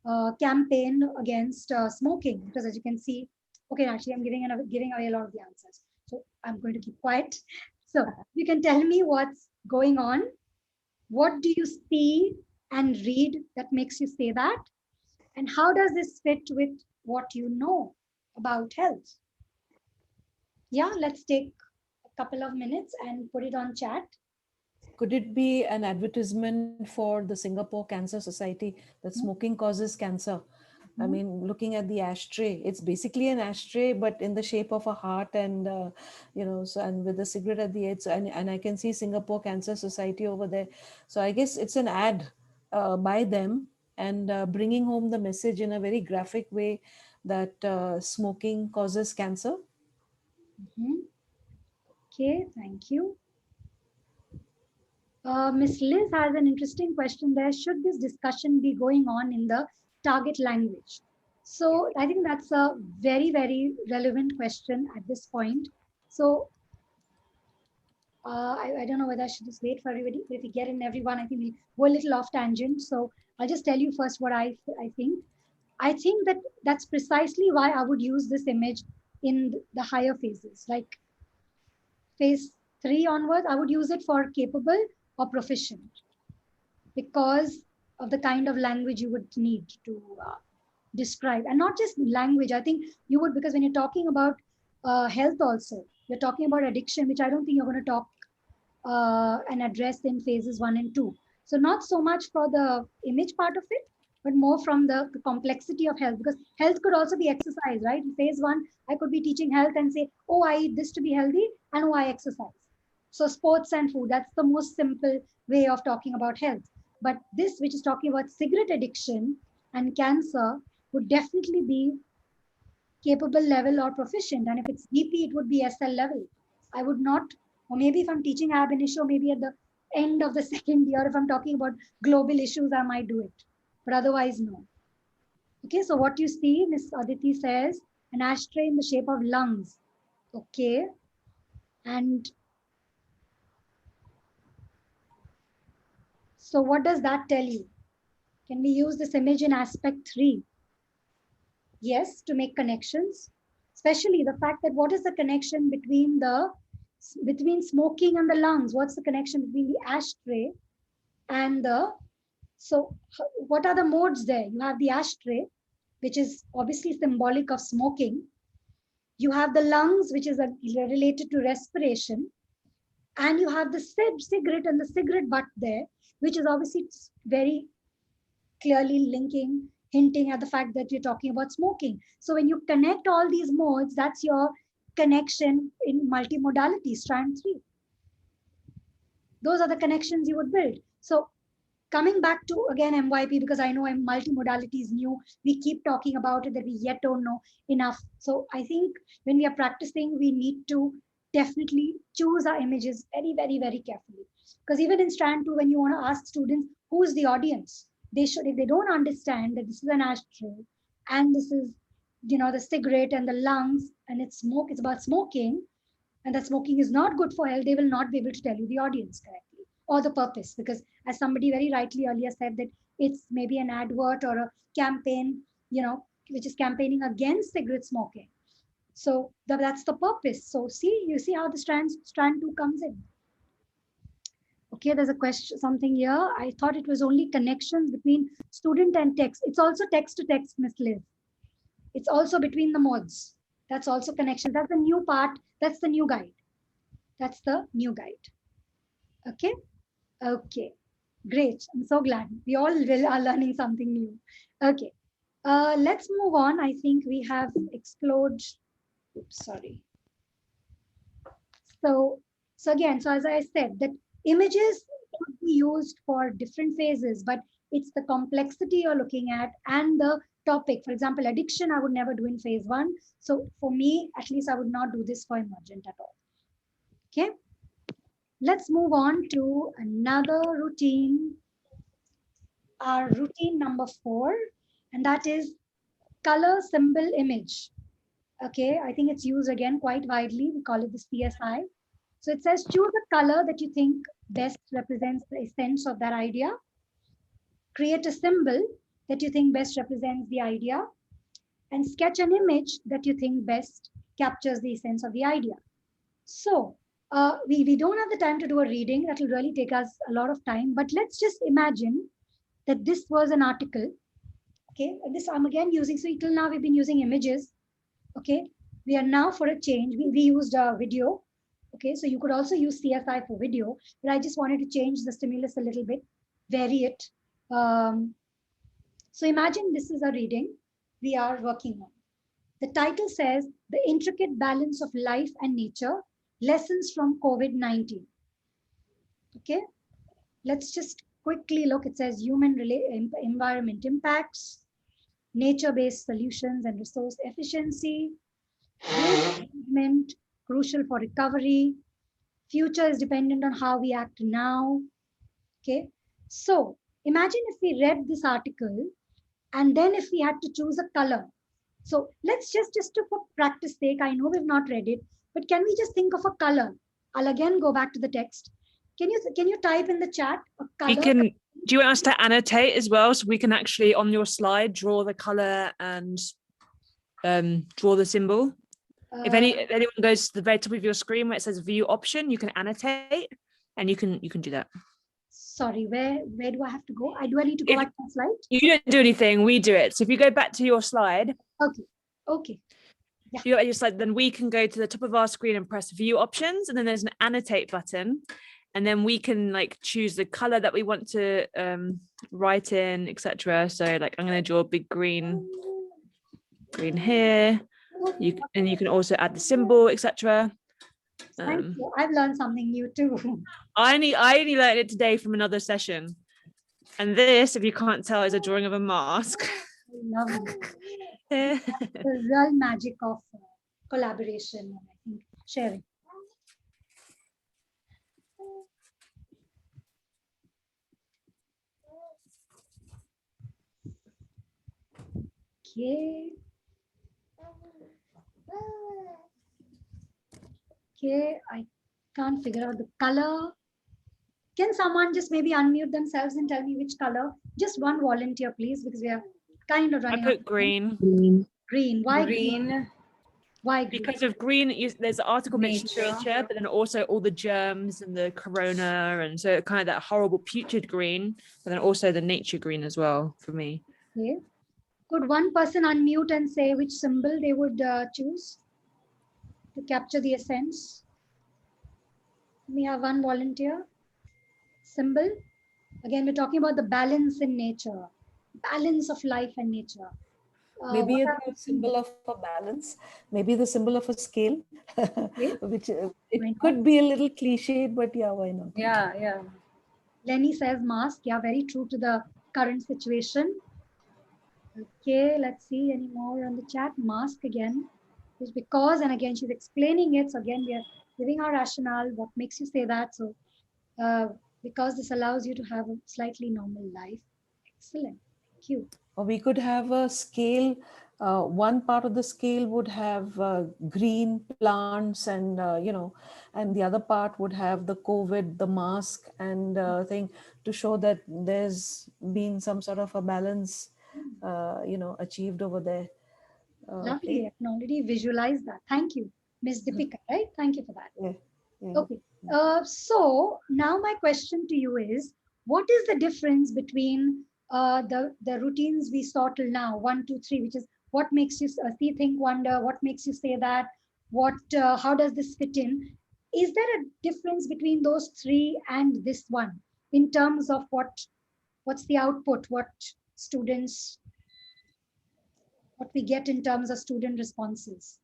[SPEAKER 1] a campaign against smoking, because as you can see, okay, actually I'm giving away a lot of the answers. So I'm going to keep quiet. So you can tell me what's going on. What do you see and read that makes you say that? And how does this fit with what you know about health? Yeah, let's take a couple of minutes and put it on chat.
[SPEAKER 6] could it be an advertisement for the Singapore Cancer Society that smoking causes cancer? I mean, looking at the ashtray, it's basically an ashtray, but in the shape of a heart, and so, and with a cigarette at the edge. So, and I can see Singapore Cancer Society over there. So I guess it's an ad by them, and bringing home the message in a very graphic way that smoking causes cancer.
[SPEAKER 1] Okay, thank you. Miss Liz has an interesting question there. Should this discussion be going on in the target language? So I think that's a very, very relevant question at this point. So I don't know whether I should just wait for everybody. If we get in everyone, I think we go a little off tangent. So I'll just tell you first what I think. I think that that's precisely why I would use this image in the higher phases, like phase 3 onwards. I would use it for capable or proficient, because of the kind of language you would need to describe. And not just language, I think you would, because when you're talking about health also, you're talking about addiction, which I don't think you're going to talk and address in phases 1 and 2. So not so much for the image part of it, but more from the complexity of health, because health could also be exercise, right? In phase 1, I could be teaching health and say, oh, I eat this to be healthy, and oh, I exercise. So sports and food, that's the most simple way of talking about health. But this, which is talking about cigarette addiction and cancer, would definitely be capable level or proficient. And if it's DP, it would be SL level. I would not, or maybe if I'm teaching ab initio, maybe at the end of the second year, if I'm talking about global issues, I might do it. But otherwise, no. Okay, so what you see, Miss Aditi says, an ashtray in the shape of lungs. Okay. And so what does that tell you? Can we use this image in aspect 3? Yes, to make connections, especially the fact that what is the connection between smoking and the lungs? What's the connection between the ashtray and so what are the modes there? You have the ashtray, which is obviously symbolic of smoking. You have the lungs, which is related to respiration. And you have the cigarette and the cigarette butt there, which is obviously very clearly hinting at the fact that you're talking about smoking. So when you connect all these modes, that's your connection in multimodality, strand 3. Those are the connections you would build. So coming back to, again, MYP, because I know multimodality is new. We keep talking about it that we yet don't know enough. So I think when we are practicing, we need to definitely choose our images very, very, very carefully. Because even in strand 2, when you want to ask students, who is the audience? They should, if they don't understand that this is an ashtray and this is, the cigarette and the lungs and it's about smoking, and that smoking is not good for health, they will not be able to tell you the audience correctly or the purpose. Because as somebody very rightly earlier said, that it's maybe an advert or a campaign, which is campaigning against cigarette smoking. So that's the purpose. So you see how the strand 2 comes in. Okay, there's a question, something here. I thought it was only connections between student and text. It's also text to text, Miss Liz. It's also between the modes. That's also connection. That's the new part. That's the new guide. That's the new guide. Okay. Okay. Great. I'm so glad. We all are learning something new. Okay. Let's move on. I think we have explored. Oops, sorry. So again, so as I said, that images could be used for different phases, but it's the complexity you're looking at and the topic. For example, addiction, I would never do in phase 1. So for me, at least I would not do this for emergent at all. Okay. Let's move on to another routine, our routine number 4, and that is color symbol image. Okay, I think it's used again quite widely. We call it the CSI. So it says choose a color that you think best represents the essence of that idea. Create a symbol that you think best represents the idea, and sketch an image that you think best captures the essence of the idea. So we don't have the time to do a reading. That will really take us a lot of time. But let's just imagine that this was an article. Okay, this I'm again using. So till now we've been using images. Okay, we are now for a change. We used a video. Okay, so you could also use CSI for video, but I just wanted to change the stimulus a little bit, vary it. So imagine this is a reading we are working on. The title says The Intricate Balance of Life and Nature, Lessons from COVID-19. Okay, let's just quickly look. It says environment impacts, nature-based solutions and resource efficiency, waste management, crucial for recovery, future is dependent on how we act now. Okay, so imagine if we read this article and then if we had to choose a color. So let's just for practice sake, I know we've not read it, but can we just think of a color? I'll again go back to the text. Can you type in the chat a color?
[SPEAKER 3] Do you want us to annotate as well, so we can actually on your slide draw the color and draw the symbol? If anyone goes to the very top of your screen where it says view option, you can annotate, and you can do that.
[SPEAKER 1] Sorry, where do I have to go? Do I need to go back to the slide?
[SPEAKER 3] You don't do anything, we do it. So if you go back to your slide,
[SPEAKER 1] okay. Yeah.
[SPEAKER 3] If you're at your slide, then we can go to the top of our screen and press view options, and then there's an annotate button, and then we can like choose the color that we want to write in, etc. So like I'm going to draw a big green here. You can also add the symbol, etc.
[SPEAKER 1] Thank you. I've learned something new too.
[SPEAKER 3] I only learned it today from another session. And this, if you can't tell, is a drawing of a mask.
[SPEAKER 1] I love it. The real magic of collaboration and I think sharing. Okay. Okay, I can't figure out the color. Can someone just maybe unmute themselves and tell me which color? Just one volunteer, please, because we are kind of running.
[SPEAKER 3] I put green.
[SPEAKER 1] Green. Why
[SPEAKER 2] Green.
[SPEAKER 1] Why green?
[SPEAKER 3] Because of green, there's an article mentioning nature, but then also all the germs and the corona, and so kind of that horrible putrid green, but then also the nature green as well for me.
[SPEAKER 1] Okay. Could one person unmute and say which symbol they would choose to capture the essence? We have one volunteer. Symbol. Again, we're talking about the balance in nature, balance of life and nature.
[SPEAKER 6] Maybe the symbol of a balance, maybe the symbol of a scale, which it could be a little cliche, but yeah, why not?
[SPEAKER 2] Yeah.
[SPEAKER 1] Lenny says mask. Yeah, very true to the current situation. Okay, let's see any more on the chat. Mask again. Is because, and again, she's explaining it. So again, we are giving our rationale. What makes you say that? So because this allows you to have a slightly normal life. Excellent. Thank you.
[SPEAKER 6] Or we could have a scale. One part of the scale would have green plants and, and the other part would have the COVID, the mask and thing to show that there's been some sort of a balance, achieved over there.
[SPEAKER 1] Lovely. I can already visualize that. Thank you, Ms. Deepika, right? Thank you for that.
[SPEAKER 6] Yeah.
[SPEAKER 1] Okay. So now my question to you is, what is the difference between the routines we saw till now, 1, 2, 3, which is what makes you see, think, wonder, what makes you say that, how does this fit in? Is there a difference between those 3 and this one in terms of what's the output, what we get in terms of student responses?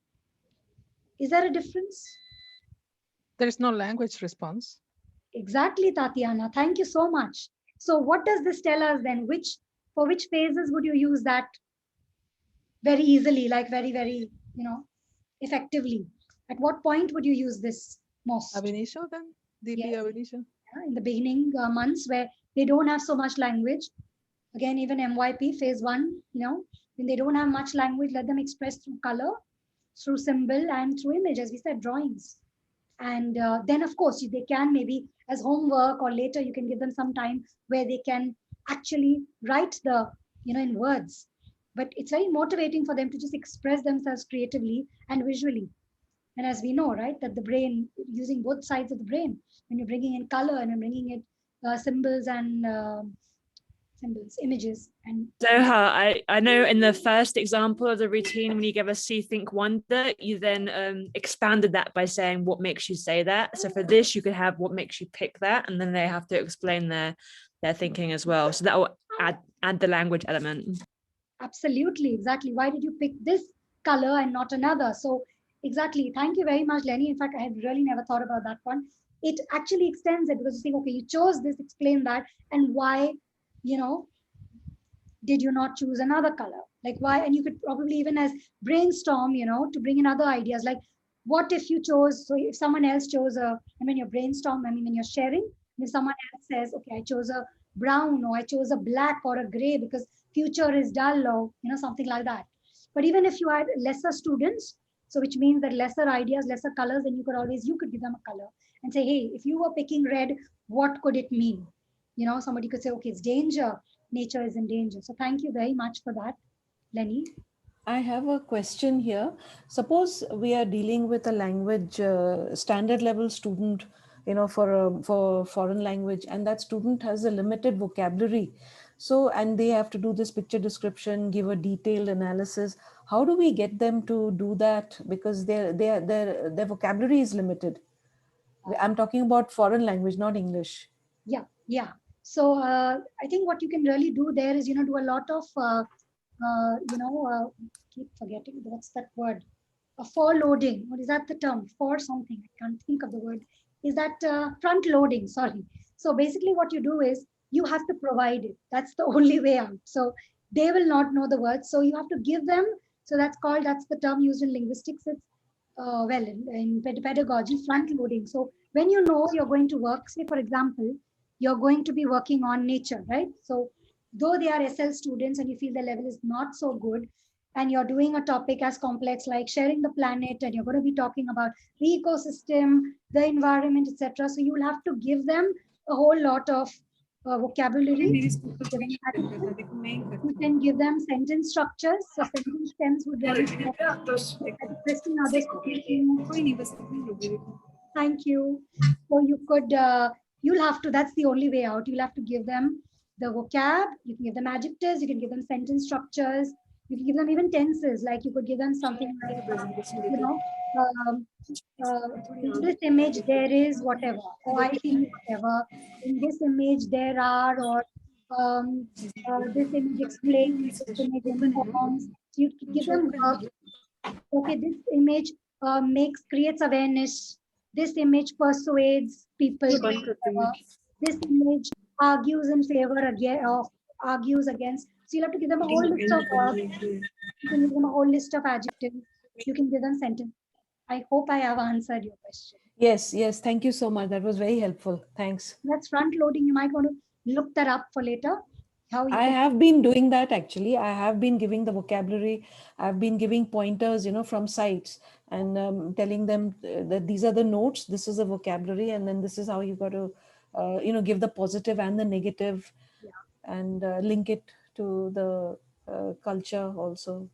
[SPEAKER 1] Is there a difference?
[SPEAKER 8] There is no language response.
[SPEAKER 1] Exactly, Tatiana. Thank you so much. So what does this tell us then? For which phases would you use that very easily, like very, very, effectively? At what point would you use this most?
[SPEAKER 8] Ab initio then? DB ab initio?
[SPEAKER 1] Yeah, in the beginning months where they don't have so much language. Again, even MYP phase 1, when they don't have much language, let them express through color, through symbol and through image, as we said, drawings. And then, of course, they can maybe as homework or later, you can give them some time where they can actually write in words. But it's very motivating for them to just express themselves creatively and visually. And as we know, right, that the brain, using both sides of the brain, when you're bringing in color and you're bringing in symbols and symbols, images, and
[SPEAKER 3] Zoha, I know in the first example of the routine, when you gave us see, think, wonder, you then expanded that by saying what makes you say that. So for this, you could have what makes you pick that, and then they have to explain their thinking as well. So that will add the language element.
[SPEAKER 1] absolutely, exactly. Why did you pick this color and not another? So exactly. Thank you very much, Lenny. In fact, I had really never thought about that one. It actually extends it because you think, okay, you chose this, explain that, and why, you know, did you not choose another color? Like why? And you could probably even as brainstorm, to bring in other ideas. Like what if you chose, so if someone else chose I mean, you brainstorm, I mean, when you're sharing, if someone else says, okay, I chose a brown or I chose a black or a gray because future is dull or, something like that. But even if you had lesser students, so which means that lesser ideas, lesser colors, then you could give them a color and say, hey, if you were picking red, what could it mean? Somebody could say, okay, it's danger, nature is in danger. So thank you very much for that, Lenny.
[SPEAKER 6] I have a question here. Suppose we are dealing with a language standard level student, for foreign language, and that student has a limited vocabulary. So, and they have to do this picture description, give a detailed analysis. How do we get them to do that? Because their vocabulary is limited. I'm talking about foreign language, not English.
[SPEAKER 1] Yeah. So I think what you can really do there is, do a lot of, keep forgetting what's that word, for loading. What is that the term? For something. I can't think of the word. Is that front loading? Sorry. So basically what you do is you have to provide it. That's the only way out. So they will not know the words. So you have to give them. So that's the term used in linguistics. It's in pedagogy, front loading. So when you know you're going to work, say for example, you're going to be working on nature, right? So though they are SL students and you feel the level is not so good, and you're doing a topic as complex like sharing the planet, and you're going to be talking about the ecosystem, the environment, etc. So you'll have to give them a whole lot of vocabulary. You can give them sentence structures. So sentence stems would really help. Requesting others to thank you. So you could, you'll have to, that's the only way out. You'll have to give them the vocab, you can give them adjectives, you can give them sentence structures, you can give them even tenses, like you could give them something like, um, in this image there is whatever, or I see whatever, in this image there are, or this image explains, this image informs. So you could give them verbs. Okay, this image creates awareness. This image persuades people. This image argues in favor of, argues against. So you'll have to give them a whole list of verbs. You can give them a whole list of adjectives. You can give them sentence. I hope I have answered your question.
[SPEAKER 6] Yes. Thank you so much. That was very helpful. Thanks.
[SPEAKER 1] That's front loading. You might want to look that up for later.
[SPEAKER 6] I have been doing that actually. I have been giving the vocabulary. I've been giving pointers, from sites, and telling them that these are the notes, this is the vocabulary, and then this is how you got to, give the positive and the negative, and link it to the culture also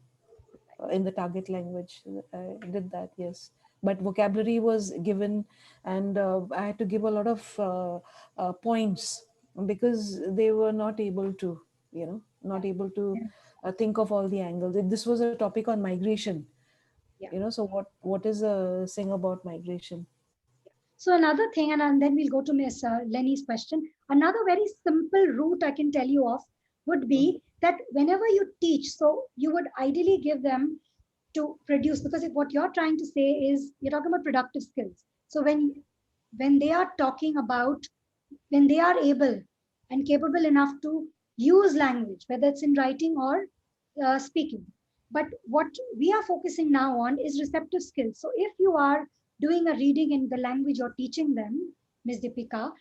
[SPEAKER 6] in the target language. I did that, yes. But vocabulary was given, and I had to give a lot of points because they were not able to, not able to think of all the angles. This was a topic on migration, so what is a thing about migration?
[SPEAKER 1] So another thing, and then we'll go to Miss Lenny's question. Another very simple route I can tell you of would be that whenever you teach, so you would ideally give them to produce, because if what you're trying to say is you're talking about productive skills. So when they are talking about, when they are able and capable enough to use language, whether it's in writing or speaking. But what we are focusing now on is receptive skills. So if you are doing a reading in the language you're teaching them, Ms. Deepika,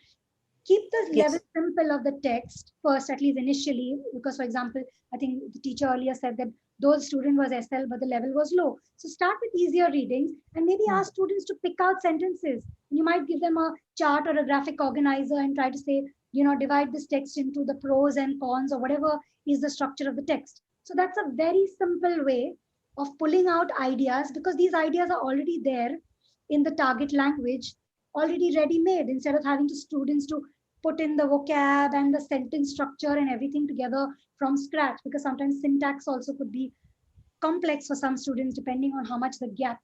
[SPEAKER 1] keep the level simple of the text first, at least initially, because for example, I think the teacher earlier said that those student was SL, but the level was low. So start with easier readings and maybe ask students to pick out sentences. You might give them a chart or a graphic organizer and try to say, divide this text into the pros and cons or whatever is the structure of the text. So that's a very simple way of pulling out ideas, because these ideas are already there in the target language, already ready made, instead of having to students to put in the vocab and the sentence structure and everything together from scratch, because sometimes syntax also could be complex for some students depending on how much the gap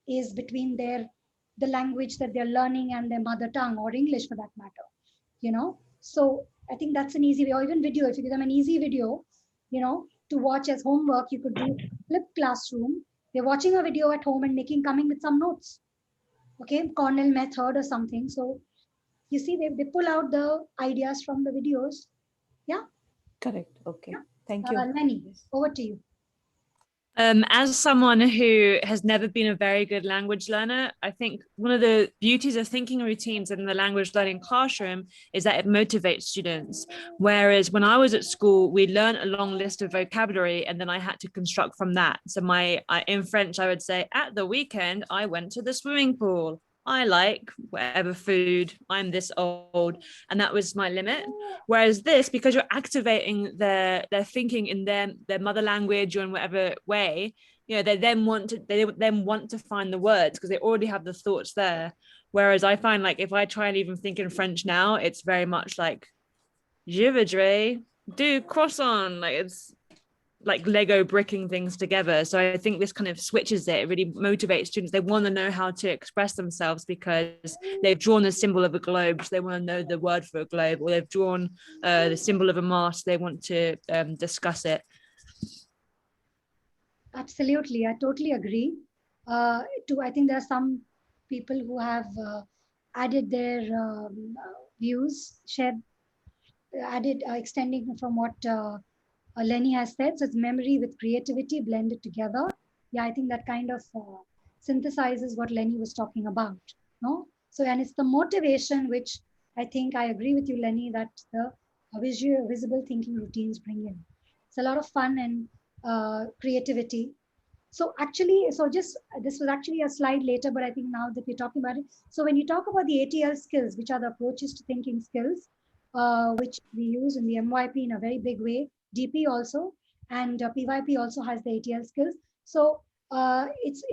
[SPEAKER 1] is between the language that they're learning and their mother tongue, or English for that matter, So I think that's an easy way, or even video. If you give them an easy video, to watch as homework, you could do flipped classroom. They're watching a video at home and coming with some notes. Okay, Cornell method or something. So you see, they pull out the ideas from the videos. Yeah.
[SPEAKER 6] Correct. Okay.
[SPEAKER 1] Yeah.
[SPEAKER 6] Thank you.
[SPEAKER 1] Lenny, over to you.
[SPEAKER 3] As someone who has never been a very good language learner, I think one of the beauties of thinking routines in the language learning classroom is that it motivates students. Whereas when I was at school, we learned a long list of vocabulary and then I had to construct from that. So in French, I would say, at the weekend, I went to the swimming pool. I like whatever food, I'm this old, and that was my limit. Whereas this, because you're activating their thinking in their mother language or in whatever way, they then want to find the words because they already have the thoughts there. Whereas I find, like, if I try and even think in French now, it's very much like je voudrais du croissant, like it's like Lego bricking things together. So I think this kind of switches it. It really motivates students. They want to know how to express themselves because they've drawn a symbol of a globe, so they want to know the word for a globe, or they've drawn the symbol of a mast, they want to discuss it.
[SPEAKER 1] Absolutely, I totally agree. I think there are some people who have added their views, extending from what Lenny has said. So it's memory with creativity blended together. Yeah, I think that kind of synthesizes what Lenny was talking about. No, so and it's the motivation which I think I agree with you, Lenny, that the visible thinking routines bring in. It's a lot of fun and creativity. So this was actually a slide later, but I think now that we're talking about it. So when you talk about the ATL skills, which are the approaches to thinking skills, which we use in the MYP in a very big way, DP also, and PYP also has the ATL skills. So it's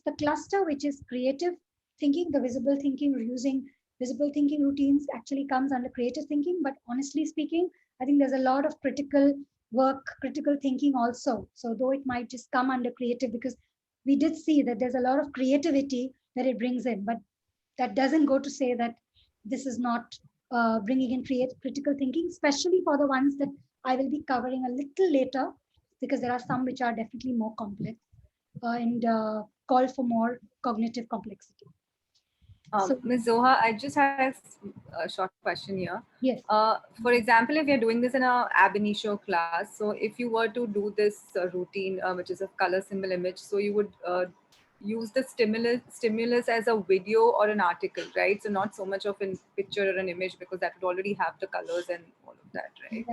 [SPEAKER 1] the cluster which is creative thinking, the visible thinking, using visible thinking routines actually comes under creative thinking. But honestly speaking, I think there's a lot of critical work, critical thinking also. So though it might just come under creative, because we did see that there's a lot of creativity that it brings in, but that doesn't go to say that this is not bringing in critical thinking, especially for the ones that I will be covering a little later, because there are some which are definitely more complex and call for more cognitive complexity.
[SPEAKER 2] Ms. Zoha, I just had a short question here.
[SPEAKER 1] Yes.
[SPEAKER 2] For example, if you're doing this in a ab initio class, so if you were to do this routine, which is a color symbol image, so you would use the stimulus as a video or an article, right? So not so much of a picture or an image, because that would already have the colors and all of that, right?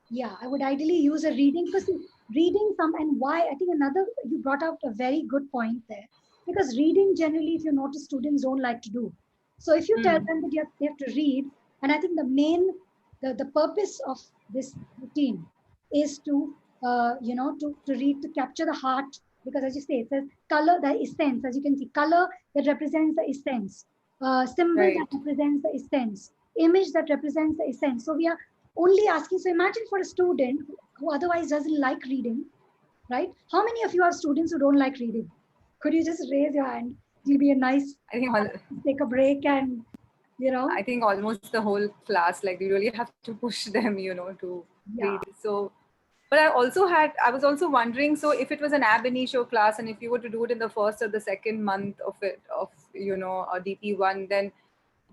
[SPEAKER 1] Yeah, I would ideally use a reading, because reading and why, I think you brought out a very good point there, because reading generally, if you notice, students don't like to do. So if you tell them that they have to read, and I think the purpose of this routine is to, to read, to capture the heart, because as you say, it says color, the essence, as you can see, color that represents the essence, symbol that represents the essence, image that represents the essence. So we are only asking, so imagine for a student who otherwise doesn't like reading, right? How many of you are students who don't like reading? Could you just raise your hand? It'll be a nice,
[SPEAKER 2] I think
[SPEAKER 1] take a break and,
[SPEAKER 2] I think almost the whole class, like we really have to push them, to read. So, but I was also wondering, so if it was an ab initio class, and if you were to do it in the first or the second month of a DP1, then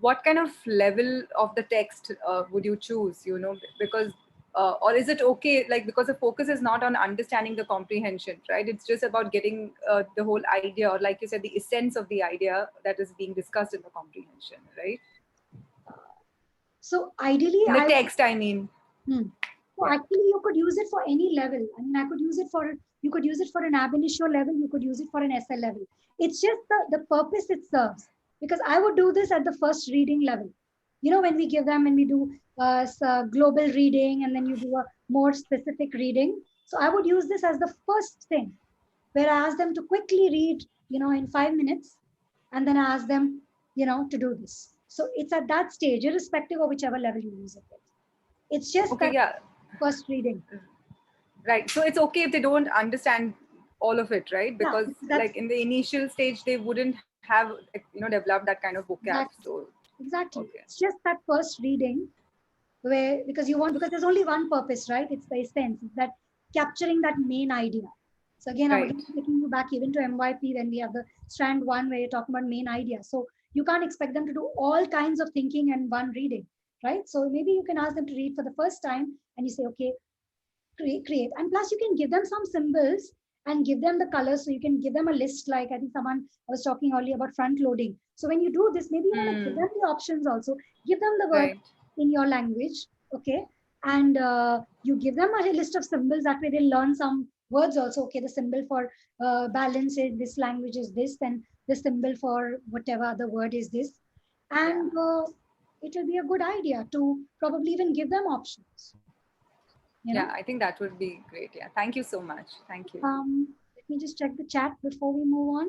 [SPEAKER 2] what kind of level of the text would you choose, because or is it okay, like, because the focus is not on understanding the comprehension, right? It's just about getting the whole idea, or like you said, the essence of the idea that is being discussed in the comprehension, right?
[SPEAKER 1] So ideally,
[SPEAKER 2] in the text, I mean.
[SPEAKER 1] So actually, you could use it for any level. I mean, you could use it for an ab initio level, you could use it for an SL level. It's just the purpose it serves. Because I would do this at the first reading level. When we do global reading, and then you do a more specific reading. So I would use this as the first thing, where I ask them to quickly read, in 5 minutes, and then I ask them, to do this. So it's at that stage, irrespective of whichever level you use it with. It's just
[SPEAKER 2] Okay,
[SPEAKER 1] that
[SPEAKER 2] yeah,
[SPEAKER 1] first reading.
[SPEAKER 2] right. So it's okay if they don't understand all of it, right?
[SPEAKER 1] Yeah,
[SPEAKER 2] Because
[SPEAKER 1] that's
[SPEAKER 2] like in the initial stage, they wouldn't have, developed that kind of vocab.
[SPEAKER 1] exactly.
[SPEAKER 2] So
[SPEAKER 1] Exactly.
[SPEAKER 2] okay,
[SPEAKER 1] It's just that first reading where, because there's only one purpose, right? It's the essence, it's that capturing that main idea. So again, I'm
[SPEAKER 2] right,
[SPEAKER 1] again taking you back even to MYP when we have the strand 1 where you're talking about main idea. So you can't expect them to do all kinds of thinking and one reading, right? So maybe you can ask them to read for the first time and you say, okay, create. And plus you can give them some symbols and give them the colors. So you can give them a list, like I think someone was talking earlier about front loading. So when you do this, maybe you want to give them the options also, give them the word
[SPEAKER 2] right,
[SPEAKER 1] in your language, okay? And you give them a list of symbols, that way they learn some words also. Okay, the symbol for balance in this language is this, then the symbol for whatever other word is this. And it will be a good idea to probably even give them options.
[SPEAKER 2] yeah. I think that would be great. Yeah, thank you so much. Thank you.
[SPEAKER 1] Let me just check the chat before we move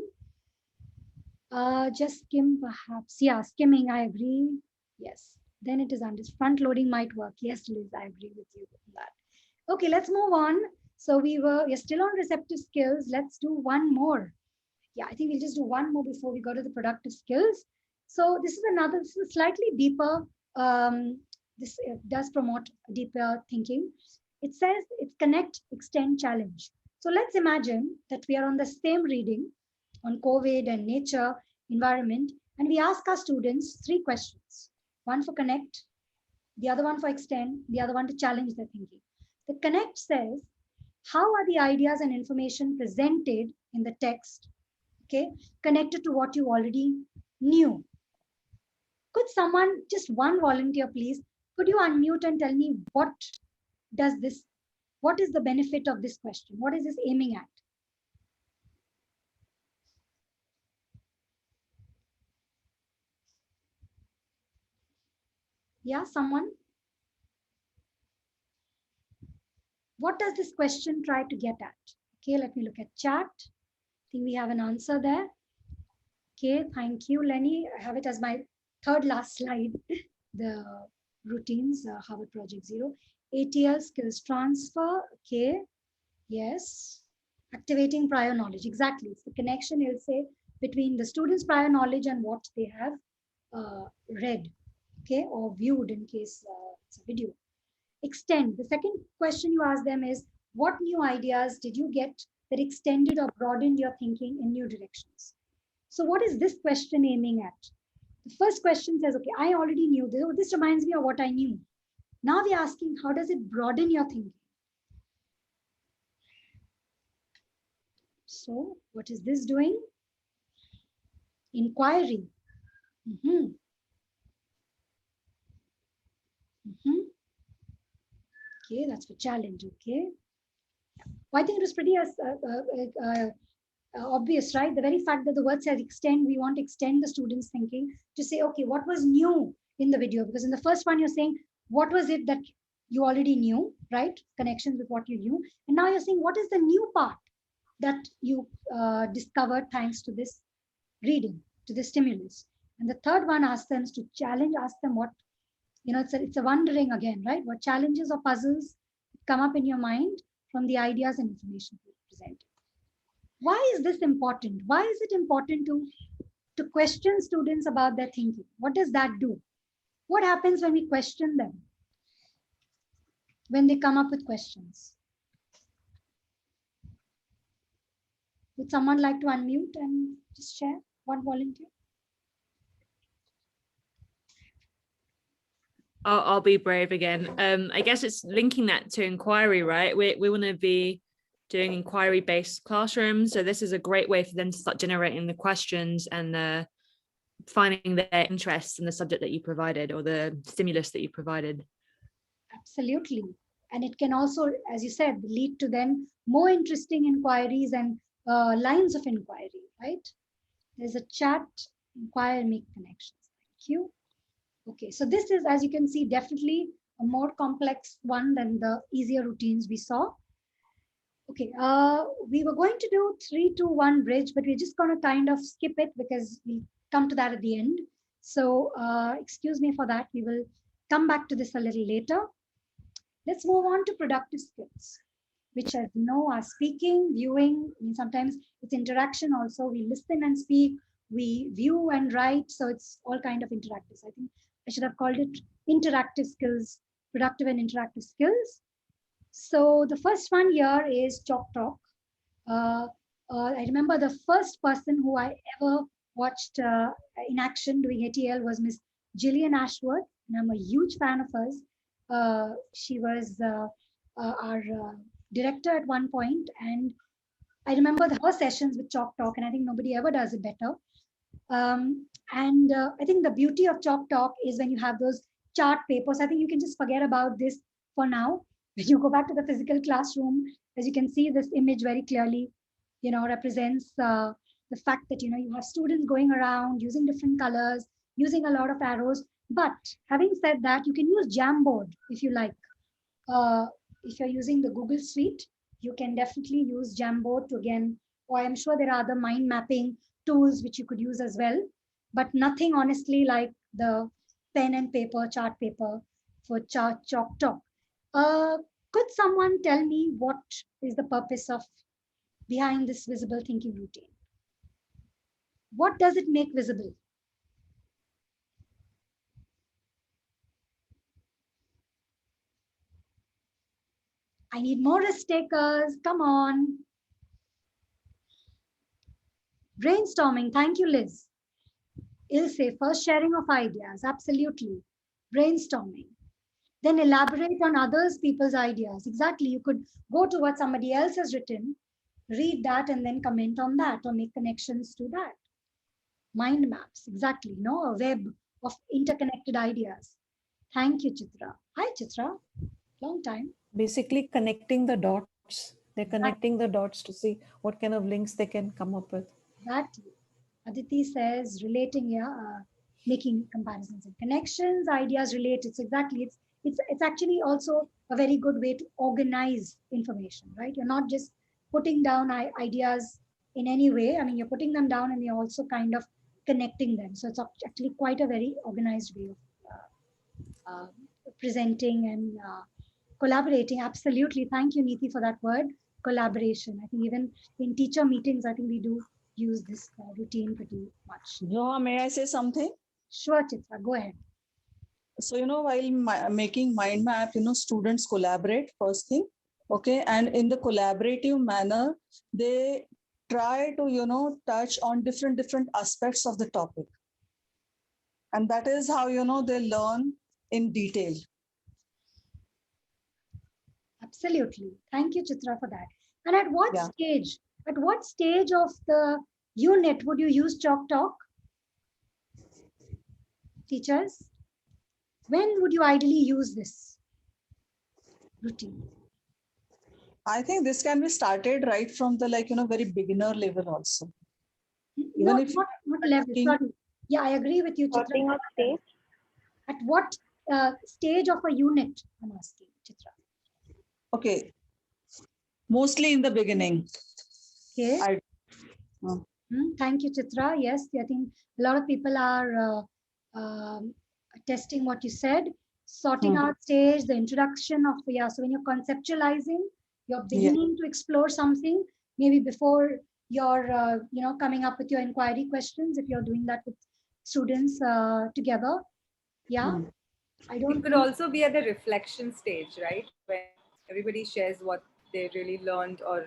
[SPEAKER 1] on. Just skim perhaps. Yeah, skimming, I agree. Yes. Then it is under front loading might work. Yes, Liz, I agree with you with that. Okay, let's move on. So we're still on receptive skills. Let's do one more. Yeah, I think we'll just do one more before we go to the productive skills. So this is a slightly deeper, this does promote deeper thinking. It says it's connect, extend, challenge. So let's imagine that we are on the same reading on COVID and nature, environment, and we ask our students 3 questions. One for connect, the other one for extend, the other one to challenge their thinking. The connect says, how are the ideas and information presented in the text, okay, connected to what you already knew? Could someone, just one volunteer, please, could you unmute and tell me what is the benefit of this question? What is this aiming at? Yeah, someone? What does this question try to get at? Okay, let me look at chat. I think we have an answer there. Okay, thank you, Lenny. I have it as my third last slide. The routines, Harvard Project Zero. ATL skills transfer. Okay, yes. Activating prior knowledge. Exactly. It's the connection, you'll say, between the students' prior knowledge and what they have read, okay, or viewed in case it's a video. Extend. The second question you ask them is, what new ideas did you get that extended or broadened your thinking in new directions? So what is this question aiming at? The first question says, okay, I already knew this. This reminds me of what I knew. Now we're asking, how does it broaden your thinking? So what is this doing? Inquiry. Mm-hmm. Mm-hmm. Okay, that's for challenge. Okay. Well, I think it was pretty obvious, right? The very fact that the word says extend, we want to extend the students' thinking to say, okay, what was new in the video? Because in the first one, you're saying, what was it that you already knew, right? Connections with what you knew. And now you're saying, what is the new part that you discovered thanks to this reading, to this stimulus? And the third one asks them to challenge, ask them what, it's a wondering again, right? What challenges or puzzles come up in your mind from the ideas and information presented. Why is this important? Why is it important to question students about their thinking? What does that do? What happens when we question them? When they come up with questions? Would someone like to unmute and just share? One volunteer?
[SPEAKER 3] I'll be brave again. I guess it's linking that to inquiry, right? We want to be doing inquiry-based classrooms. So this is a great way for them to start generating the questions and finding their interest in the subject that you provided or the stimulus that you provided.
[SPEAKER 1] Absolutely. And it can also, as you said, lead to then more interesting inquiries and lines of inquiry, right? There's a chat, inquire, make connections. Thank you. Okay, so this is, as you can see, definitely a more complex one than the easier routines we saw. Okay, we were going to do 3, 2, 1 bridge, but we're just going to kind of skip it because we'll come to that at the end. So excuse me for that. We will come back to this a little later. Let's move on to productive skills, which, as you know, are speaking, viewing. I mean, sometimes it's interaction also. We listen and speak, we view and write. So it's all kind of interactive. I think I should have called it interactive skills, productive and interactive skills. So the first one here is Chalk Talk. Uh, I remember the first person who I ever watched in action doing ATL was Miss Gillian Ashworth, and I'm a huge fan of hers. She was our director at one point, and I remember her sessions with Chalk Talk, and I think nobody ever does it better. And I think the beauty of Chalk Talk is when you have those chart papers. I think you can just forget about this for now. When you go back to the physical classroom, as you can see, this image very clearly, represents the fact that you have students going around using different colors, using a lot of arrows. But having said that, you can use Jamboard if you like. If you're using the Google Suite, you can definitely use Jamboard to again, or I'm sure there are other mind mapping tools which you could use as well, but nothing honestly like the pen and paper, chart paper for Chalk Talk. Could someone tell me what is the purpose of behind this visible thinking routine? What does it make visible? I need more risk takers. Come on. Brainstorming. Thank you, Liz. Ilse, first sharing of ideas. Absolutely. Brainstorming. Then elaborate on others people's ideas. Exactly. You could go to what somebody else has written, read that, and then comment on that or make connections to that. Mind maps. Exactly. No, a web of interconnected ideas. Thank you, Chitra. Hi, Chitra. Long time.
[SPEAKER 6] Basically connecting the dots. They're connecting the dots to see what kind of links they can come up with.
[SPEAKER 1] Exactly. Aditi says relating, yeah, making comparisons and connections, ideas related. So exactly, it's actually also a very good way to organize information, right? You're not just putting down ideas in any way. I mean, you're putting them down and you're also kind of connecting them. So it's actually quite a very organized way of presenting and collaborating. Absolutely. Thank you, Neeti, for that word, collaboration. I think even in teacher meetings, I think we do use this routine pretty much.
[SPEAKER 9] Zoha, may I say something?
[SPEAKER 1] Sure, Chitra, go ahead.
[SPEAKER 9] So, while making mind map, students collaborate first thing. Okay. And in the collaborative manner, they try to, touch on different aspects of the topic. And that is how, they learn in detail.
[SPEAKER 1] Absolutely. Thank you, Chitra, for that. And at what
[SPEAKER 9] Yeah.
[SPEAKER 1] stage? At what stage of the unit would you use Chalk Talk? Teachers, when would you ideally use this routine?
[SPEAKER 9] I think this can be started right from the very beginner level also.
[SPEAKER 1] No,
[SPEAKER 9] Even if
[SPEAKER 1] not level.
[SPEAKER 9] talking-
[SPEAKER 1] Sorry. Yeah, I agree with you, Chitra.
[SPEAKER 4] Starting of stage.
[SPEAKER 1] At what stage of a unit, I'm asking, Chitra?
[SPEAKER 9] Okay. Mostly in the beginning.
[SPEAKER 1] Okay.
[SPEAKER 9] uh,
[SPEAKER 1] Thank you, Chitra. Yes, I think a lot of people are testing what you said. Sorting out stage, the introduction of, yeah, so when you're conceptualizing, you're beginning to explore something, maybe before you're, coming up with your inquiry questions, if you're doing that with students together. Yeah, I don't
[SPEAKER 2] It could also be at the reflection stage, right? When everybody shares what they really learned, or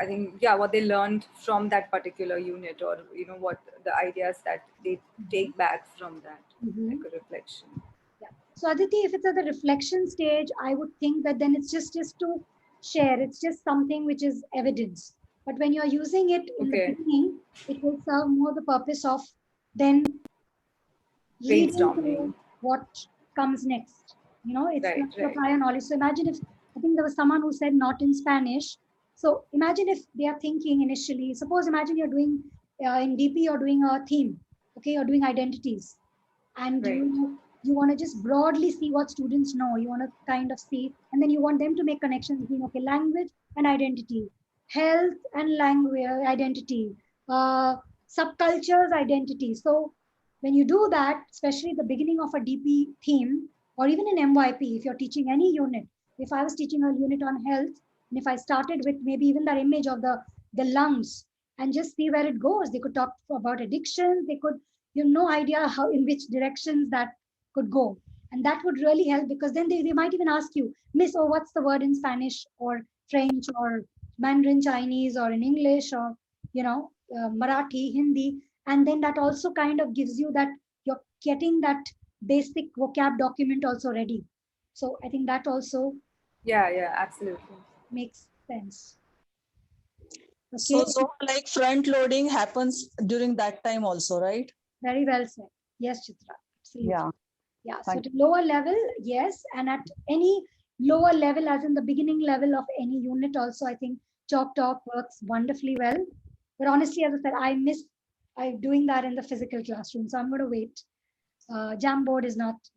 [SPEAKER 2] I think, yeah, what they learned from that particular unit, or what the ideas that they take back from that, like a reflection.
[SPEAKER 1] Yeah. So Aditi, if it's at the reflection stage, I would think that then it's just to share. It's just something which is evidence. But when you're using it in the beginning, it will serve more the purpose of then leading to what comes next. It's not prior knowledge. So imagine if, I think there was someone who said not in Spanish. So imagine if they are thinking initially, imagine you're doing in DP, you're doing a theme, okay, you're doing identities. And you want to just broadly see what students know. You want to kind of see, and then you want them to make connections between, language and identity, health and language identity, subcultures identity. So when you do that, especially the beginning of a DP theme, or even in MYP, if you're teaching any unit, if I was teaching a unit on health, and if I started with maybe even that image of the lungs and just see where it goes, they could talk about addiction, they could, you have no idea how, in which directions that could go. And that would really help, because then they might even ask you, Miss, oh, what's the word in Spanish or French or Mandarin Chinese or in English or, Marathi, Hindi. And then that also kind of gives you that you're getting that basic vocab document also ready. So I think that also
[SPEAKER 2] Yeah, absolutely
[SPEAKER 1] makes sense.
[SPEAKER 9] So,
[SPEAKER 1] Okay,
[SPEAKER 9] like front loading happens during that time also, right?
[SPEAKER 1] very well said. Yes, Chitra, absolutely. Yeah, so
[SPEAKER 9] Thank
[SPEAKER 1] at lower level, yes, and at any lower level, as in the beginning level of any unit also, I think Chalk Talk works wonderfully well. But honestly, as I said, I miss doing that in the physical classroom, so I'm going to wait. Jamboard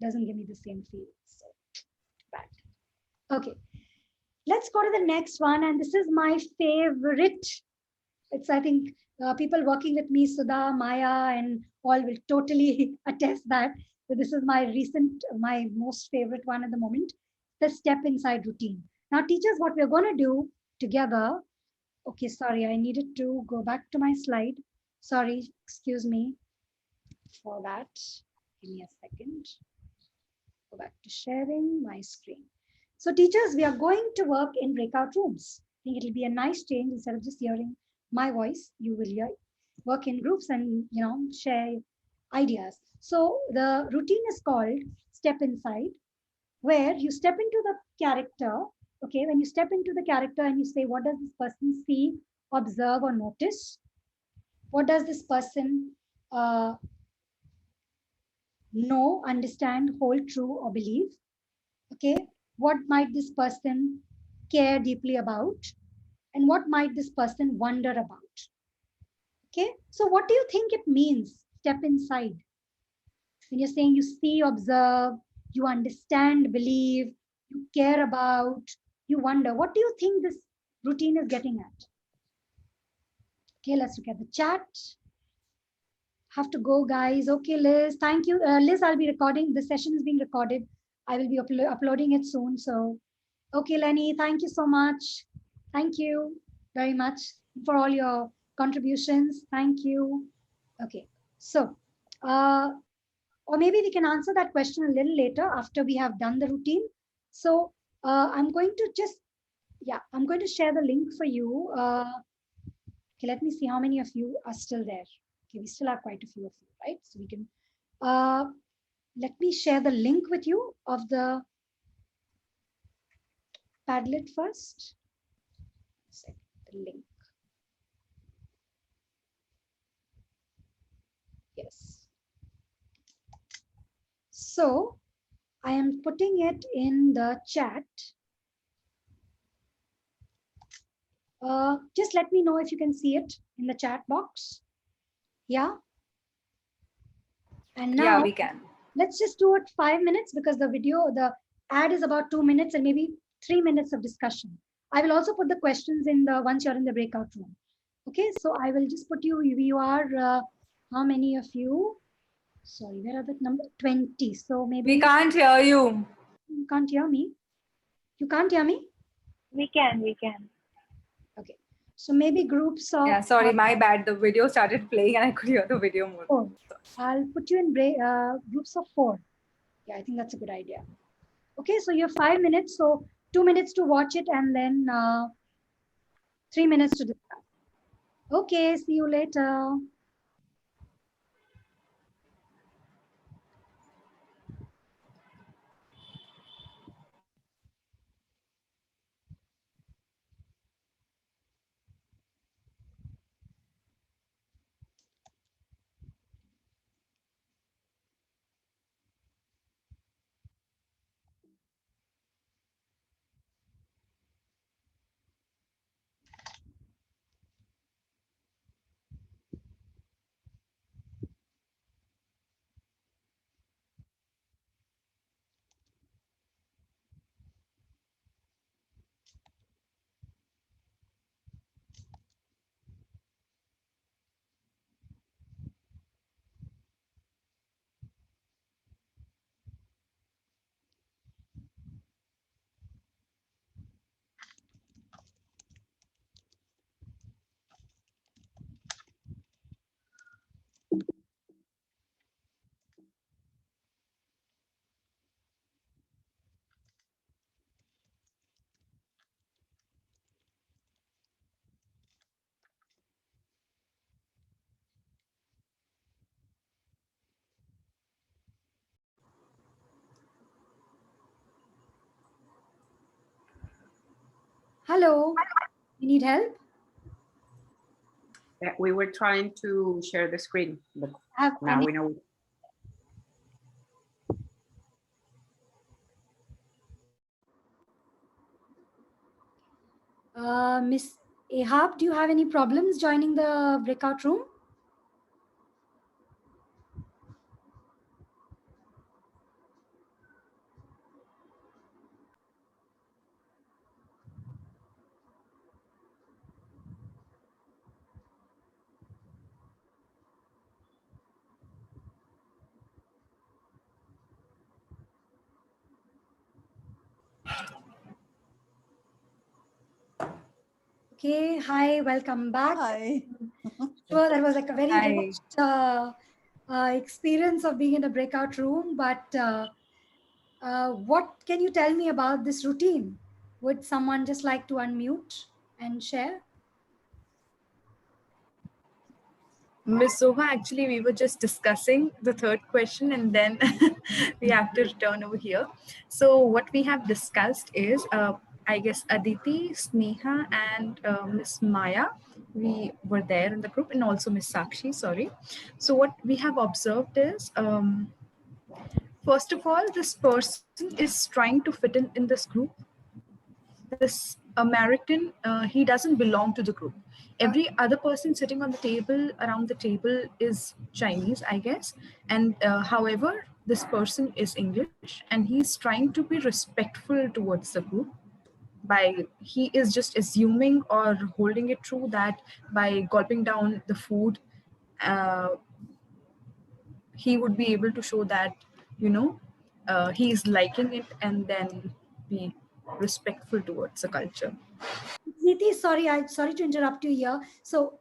[SPEAKER 1] doesn't give me the same feel. So bad. Okay, let's go to the next one, and this is my favorite. It's, I think, people working with me, Sudha, Maya, and all will totally attest that. So this is my most favorite one at the moment, the step inside routine. Now, teachers, what we're going to do together. Okay, sorry, I needed to go back to my slide. Sorry, excuse me for that. Give me a second. Go back to sharing my screen. So teachers, we are going to work in breakout rooms. I think it'll be a nice change. Instead of just hearing my voice, you will work in groups and share ideas. So the routine is called Step Inside, where you step into the character. Okay, when you step into the character and you say, what does this person see, observe, or notice? What does this person know, understand, hold true, or believe? Okay, what might this person care deeply about, and what might this person wonder about? Okay, so what do you think it means, step inside? When you're saying you see, observe, you understand, believe, you care about, you wonder, what do you think this routine is getting at? Okay, let's look at the chat. Have to go, guys. Okay, Liz, thank you. Liz, I'll be recording. This session is being recorded. I will be uploading it soon. So, okay, Lenny, thank you so much. Thank you very much for all your contributions. Thank you. Okay, so, or maybe we can answer that question a little later after we have done the routine. So, I'm going to share the link for you. Okay, let me see how many of you are still there. Okay, we still have quite a few of you, right? So we can, let me share the link with you of the Padlet first. The link. Yes. So I am putting it in the chat. Just let me know if you can see it in the chat box. Yeah. And now
[SPEAKER 2] yeah, we can.
[SPEAKER 1] Let's just do it 5 minutes, because the ad is about 2 minutes and maybe 3 minutes of discussion. I will also put the questions once you're in the breakout room. Okay, so I will just put you are, how many of you? Sorry, where are the number? 20. So maybe.
[SPEAKER 2] We can't hear you.
[SPEAKER 1] You can't hear me? You can't hear me?
[SPEAKER 4] We can.
[SPEAKER 1] Okay. So maybe groups of.
[SPEAKER 2] Yeah, sorry, my bad. The video started playing and I could hear the video more.
[SPEAKER 1] Oh, I'll put you in groups of 4. Yeah, I think that's a good idea. Okay, so you have 5 minutes. So 2 minutes to watch it and then 3 minutes to discuss. Okay, see you later. Hello, you need help?
[SPEAKER 10] Yeah, we were trying to share the screen, but
[SPEAKER 1] Have
[SPEAKER 10] now
[SPEAKER 1] any-
[SPEAKER 10] we know.
[SPEAKER 1] Miss Ahab, do you have any problems joining the breakout room? Okay, hi, welcome back.
[SPEAKER 9] Hi.
[SPEAKER 1] Sure, that was like a very
[SPEAKER 2] Hi.
[SPEAKER 1] rushed experience of being in a breakout room, but what can you tell me about this routine? Would someone just like to unmute and share?
[SPEAKER 7] Miss Zoha, actually, we were just discussing the third question and then we have to return over here. So, what we have discussed is, I guess, Aditi, Sneha, and Miss Maya. We were there in the group, and also Miss Sakshi, sorry. So, what we have observed is, first of all, this person is trying to fit in this group. This American, he doesn't belong to the group. Every other person sitting on the table, around the table, is Chinese, I guess. And however, this person is English and he's trying to be respectful towards the group by he is just assuming or holding it true that by gulping down the food, uh, he would be able to show that, you know, he's liking it and then be respectful towards the culture.
[SPEAKER 1] Niti, sorry, I'm sorry to interrupt you here. So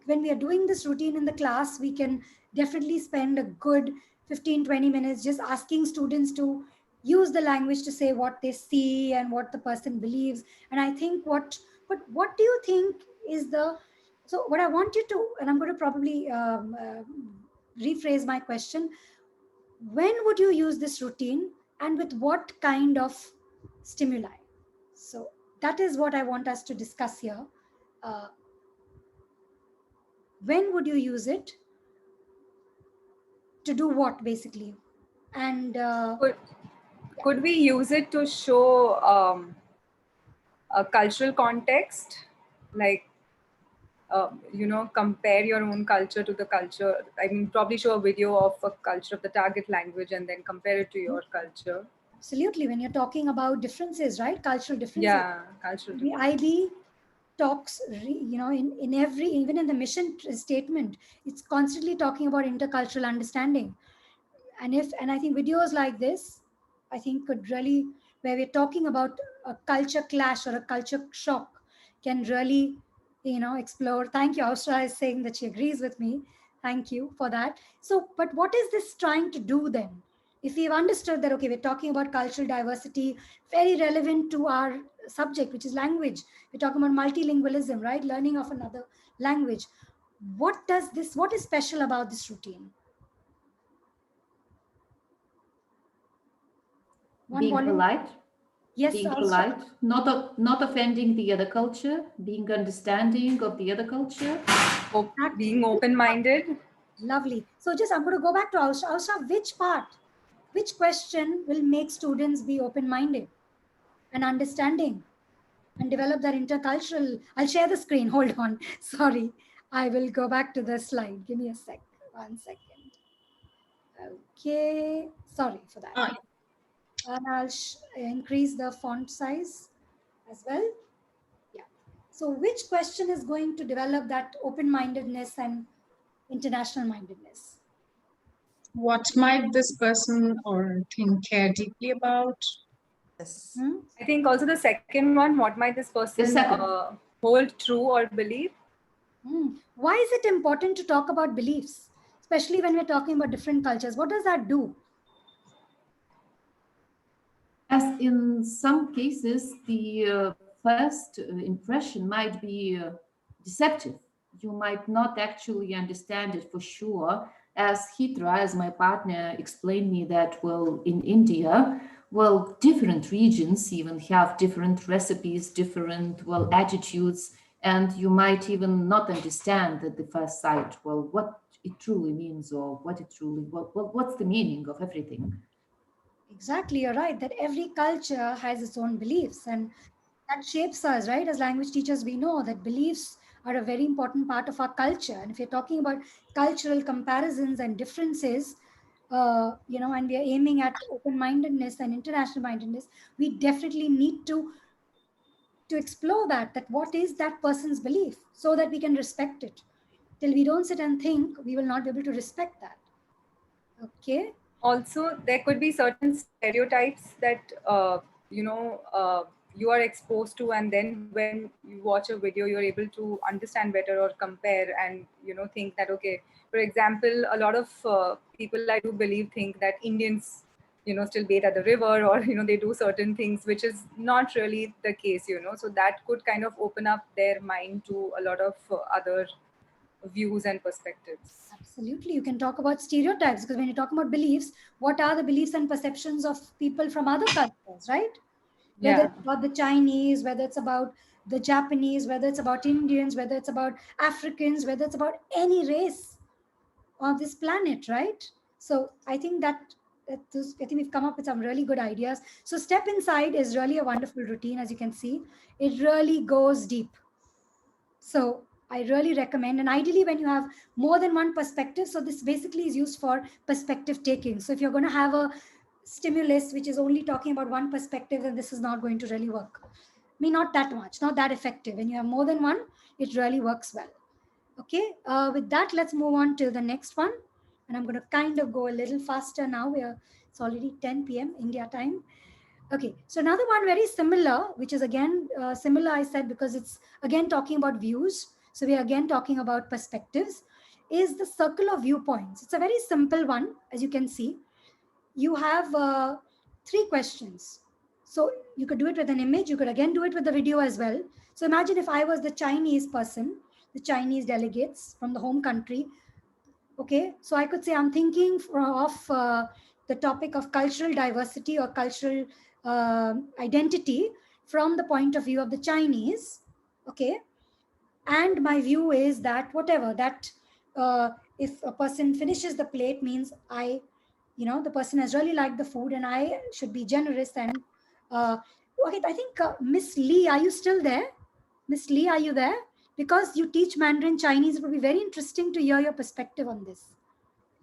[SPEAKER 1] when we are doing this routine in the class, we can definitely spend a good 15-20 minutes just asking students to use the language to say what they see and what the person believes. And I think but what do you think is so what I want you to, and I'm going to probably rephrase my question. When would you use this routine and with what kind of stimuli? So that is what I want us to discuss here. Uh, when would you use it to do what basically? And
[SPEAKER 2] Could we use it to show a cultural context, like compare your own culture to the culture? I mean, probably show a video of a culture of the target language and then compare it to your culture.
[SPEAKER 1] absolutely, when you're talking about differences, right? Cultural differences.
[SPEAKER 2] Yeah, cultural
[SPEAKER 1] The
[SPEAKER 2] difference.
[SPEAKER 1] IB talks, in every, even in the mission statement, it's constantly talking about intercultural understanding. And I think videos like this, I think could really, where we're talking about a culture clash or a culture shock, can really explore. Thank you, Austra is saying that she agrees with me. Thank you for that. So but what is this trying to do then? If we've understood that, okay, we're talking about cultural diversity, very relevant to our subject, which is language. We're talking about multilingualism, right? Learning of another language. What is special about this routine?
[SPEAKER 5] Being polite.
[SPEAKER 1] Yes,
[SPEAKER 5] being
[SPEAKER 1] also.
[SPEAKER 5] polite, not offending the other culture, being understanding of the other culture.
[SPEAKER 2] Being open-minded.
[SPEAKER 1] Lovely. So just I'm going to go back to Ausha. Ausha, which question will make students be open-minded and understanding and develop their intercultural? I'll share the screen. Hold on. Sorry. I will go back to the slide. Give me a sec. 1 second. Okay. Sorry for that. And I'll increase the font size as well. Yeah. So which question is going to develop that open-mindedness and international mindedness?
[SPEAKER 11] What might this person or thing care deeply about?
[SPEAKER 9] Yes.
[SPEAKER 2] I think also the second one, what might this person hold true or believe?
[SPEAKER 1] Why is it important to talk about beliefs, especially when we're talking about different cultures? What does that do?
[SPEAKER 5] As in some cases, the first impression might be deceptive. You might not actually understand it for sure. As Hitra, as my partner, explained me that, well, in India, well, different regions even have different recipes, different, well, attitudes, and you might even not understand at the first sight, well, what it truly means or what it truly, what's the meaning of everything.
[SPEAKER 1] Exactly, you're right, that every culture has its own beliefs, and that shapes us, right? As language teachers, we know that beliefs are a very important part of our culture. And if you're talking about cultural comparisons and differences, and we are aiming at open-mindedness and international mindedness, we definitely need to explore that what is that person's belief so that we can respect it. Till we don't sit and think, we will not be able to respect that. Okay.
[SPEAKER 2] Also, there could be certain stereotypes that you are exposed to, and then when you watch a video you're able to understand better or compare and think that, okay, for example, a lot of people, I do believe, think that Indians still bathe at the river, or they do certain things which is not really the case, so that could kind of open up their mind to a lot of other views and perspectives.
[SPEAKER 1] Absolutely. You can talk about stereotypes because when you talk about beliefs, what are the beliefs and perceptions of people from other cultures, right? Whether
[SPEAKER 2] Yeah.
[SPEAKER 1] it's about the Chinese, whether it's about the Japanese, whether it's about Indians, whether it's about Africans, whether it's about any race on this planet, right? So I think I think we've come up with some really good ideas. So Step Inside is really a wonderful routine, as you can see. It really goes deep. So I really recommend, and ideally when you have more than one perspective, so this basically is used for perspective taking. So if you're going to have a stimulus which is only talking about one perspective, then this is not going to really work. I mean, not that much, not that effective. When you have more than one, it really works well. Okay, with that, let's move on to the next one. And I'm going to kind of go a little faster now. It's already 10 p.m. India time. Okay, so another one very similar, which is again similar, I said, because it's again talking about views. So we are again talking about perspectives, is the circle of viewpoints. It's a very simple one, as you can see. You have three questions. So you could do it with an image. You could again do it with the video as well. So imagine if I was the Chinese person, the Chinese delegates from the home country. Okay, so I could say I'm thinking of the topic of cultural diversity or cultural identity from the point of view of the Chinese. Okay, and my view is that whatever that if a person finishes the plate means the person has really liked the food and I should be generous and okay, I think Miss Lee, are you still there? Miss Lee, are you there? Because you teach Mandarin Chinese, it would be very interesting to hear your perspective on this.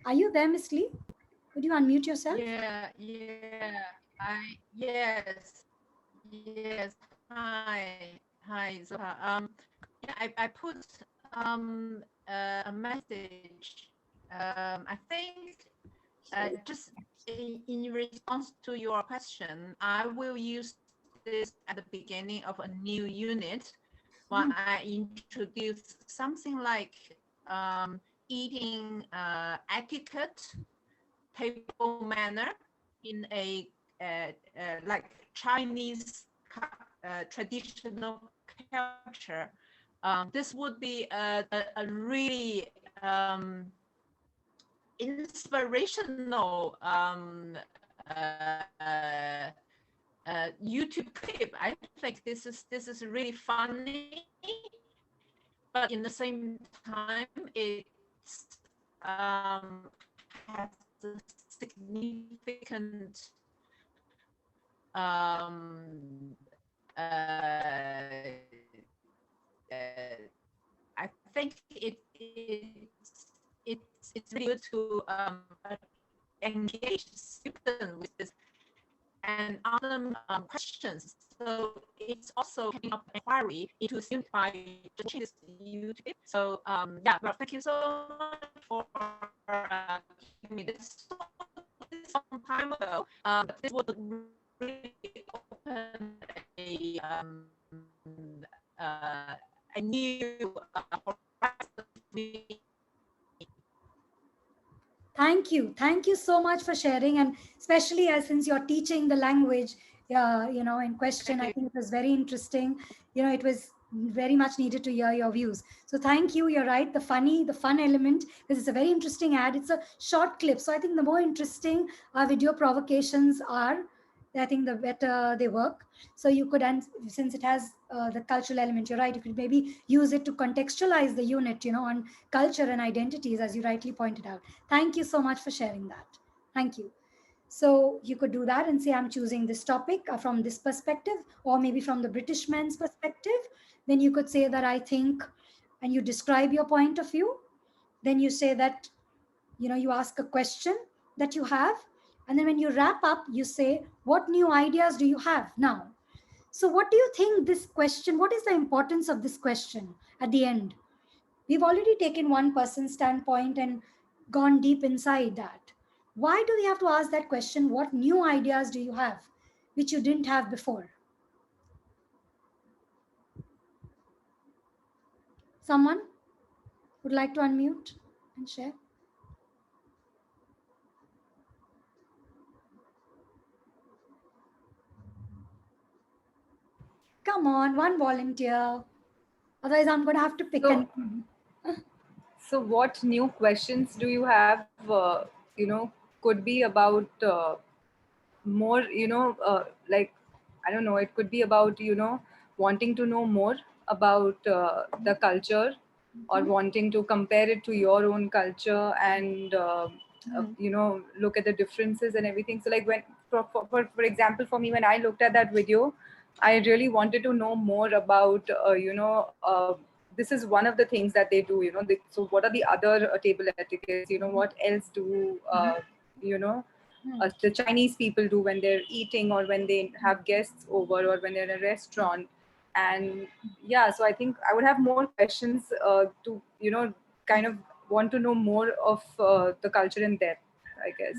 [SPEAKER 1] Are you there, Miss Lee? Could you unmute yourself?
[SPEAKER 12] Yes. Hi, Zoha. I put a message. I think just in response to your question, I will use this at the beginning of a new unit when I introduce something like eating etiquette, table manner in a like Chinese traditional culture. This would be a really inspirational YouTube clip. I think this is really funny, but in the same time, it's has a significant I think it's really good to engage students with this and ask them questions. So it's also coming up inquiry into students by this YouTube. So yeah, well, thank you so much for giving me this some time ago. This would really open a new horizon for me.
[SPEAKER 1] Thank you. Thank you so much for sharing. And especially since you're teaching the language, in question, I think it was very interesting. It was very much needed to hear your views. So thank you. You're right. The fun element, because it's a very interesting ad. It's a short clip. So I think the more interesting our video provocations are, I think the better they work. So you could, and since it has the cultural element, you're right, you could maybe use it to contextualize the unit, on culture and identities, as you rightly pointed out. Thank you so much for sharing that. Thank you. So you could do that and say, I'm choosing this topic from this perspective, or maybe from the British men's perspective. Then you could say that I think, and you describe your point of view. Then you say that, you ask a question that you have. And then when you wrap up, you say, what new ideas do you have now? So what do you think this question, what is the importance of this question at the end? We've already taken one person's standpoint and gone deep inside that. Why do we have to ask that question? What new ideas do you have which you didn't have before? Someone would like to unmute and share? Come on, one volunteer. Otherwise, I'm going to have to pick
[SPEAKER 2] So,
[SPEAKER 1] an.
[SPEAKER 2] So what new questions do you have, could be about more, like, I don't know, it could be about, wanting to know more about the culture, or wanting to compare it to your own culture, and, look at the differences and everything. So like when, for example, for me, when I looked at that video, I really wanted to know more about, this is one of the things that they do, so what are the other table etiquettes, what else do, the Chinese people do when they're eating, or when they have guests over, or when they're in a restaurant. And yeah, so I think I would have more questions to, kind of want to know more of the culture in depth, I guess.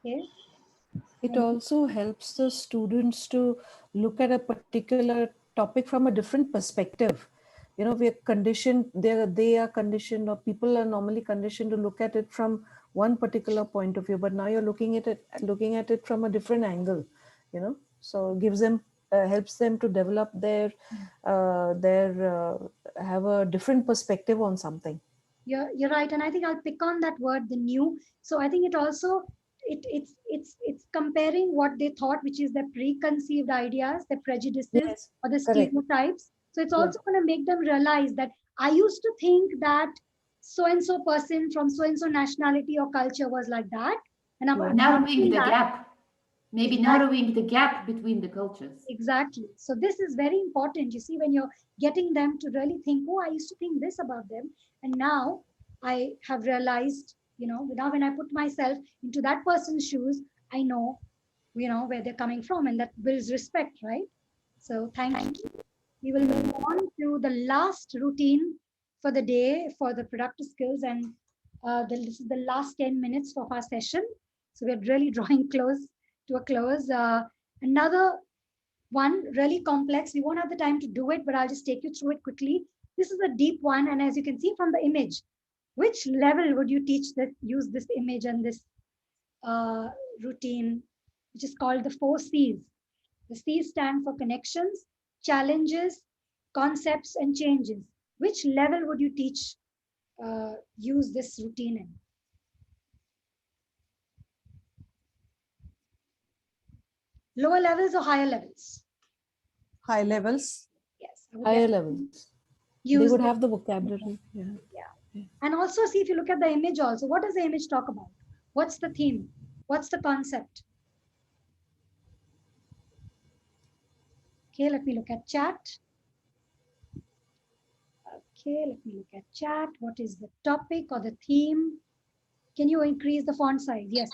[SPEAKER 1] Okay.
[SPEAKER 6] It also helps the students to look at a particular topic from a different perspective. We are conditioned, they are conditioned, or people are normally conditioned to look at it from one particular point of view, but now you're looking at it from a different angle, so gives them, helps them to develop their have a different perspective on something.
[SPEAKER 1] You're right, and I think I'll pick on that word, the new. So I think it also it's comparing what they thought, which is their preconceived ideas, their prejudices,
[SPEAKER 6] Yes,
[SPEAKER 1] or the
[SPEAKER 6] correct.
[SPEAKER 1] stereotypes. So it's
[SPEAKER 6] Yeah.
[SPEAKER 1] also going to make them realize that I used to think that so and so person from so and so nationality or culture was like that, and I'm
[SPEAKER 5] narrowing the
[SPEAKER 1] that.
[SPEAKER 5] gap. Maybe narrowing the gap between the cultures.
[SPEAKER 1] Exactly. So this is very important. You see, when you're getting them to really think, oh, I used to think this about them, and now I have realized, now when I put myself into that person's shoes, I know, where they're coming from, and that builds respect, right? So thank you. We will move on to the last routine for the day for the productive skills, and this is the last 10 minutes of our session. So we're really drawing close to a close. Another one really complex. We won't have the time to do it, but I'll just take you through it quickly. This is a deep one, and as you can see from the image, which level would you teach that use this image and this routine, which is called the 4 C's. The C's stand for connections, challenges, concepts, and changes. Which level would you teach use this routine in? Lower levels or higher levels?
[SPEAKER 9] High levels.
[SPEAKER 1] Yes.
[SPEAKER 6] Higher levels. They would have the vocabulary. Yeah.
[SPEAKER 1] And also see, if you look at the image also, what does the image talk about? What's the theme? What's the concept? Okay, let me look at chat. Okay, let me look at chat. What is the topic or the theme? Can you increase the font size? Yes.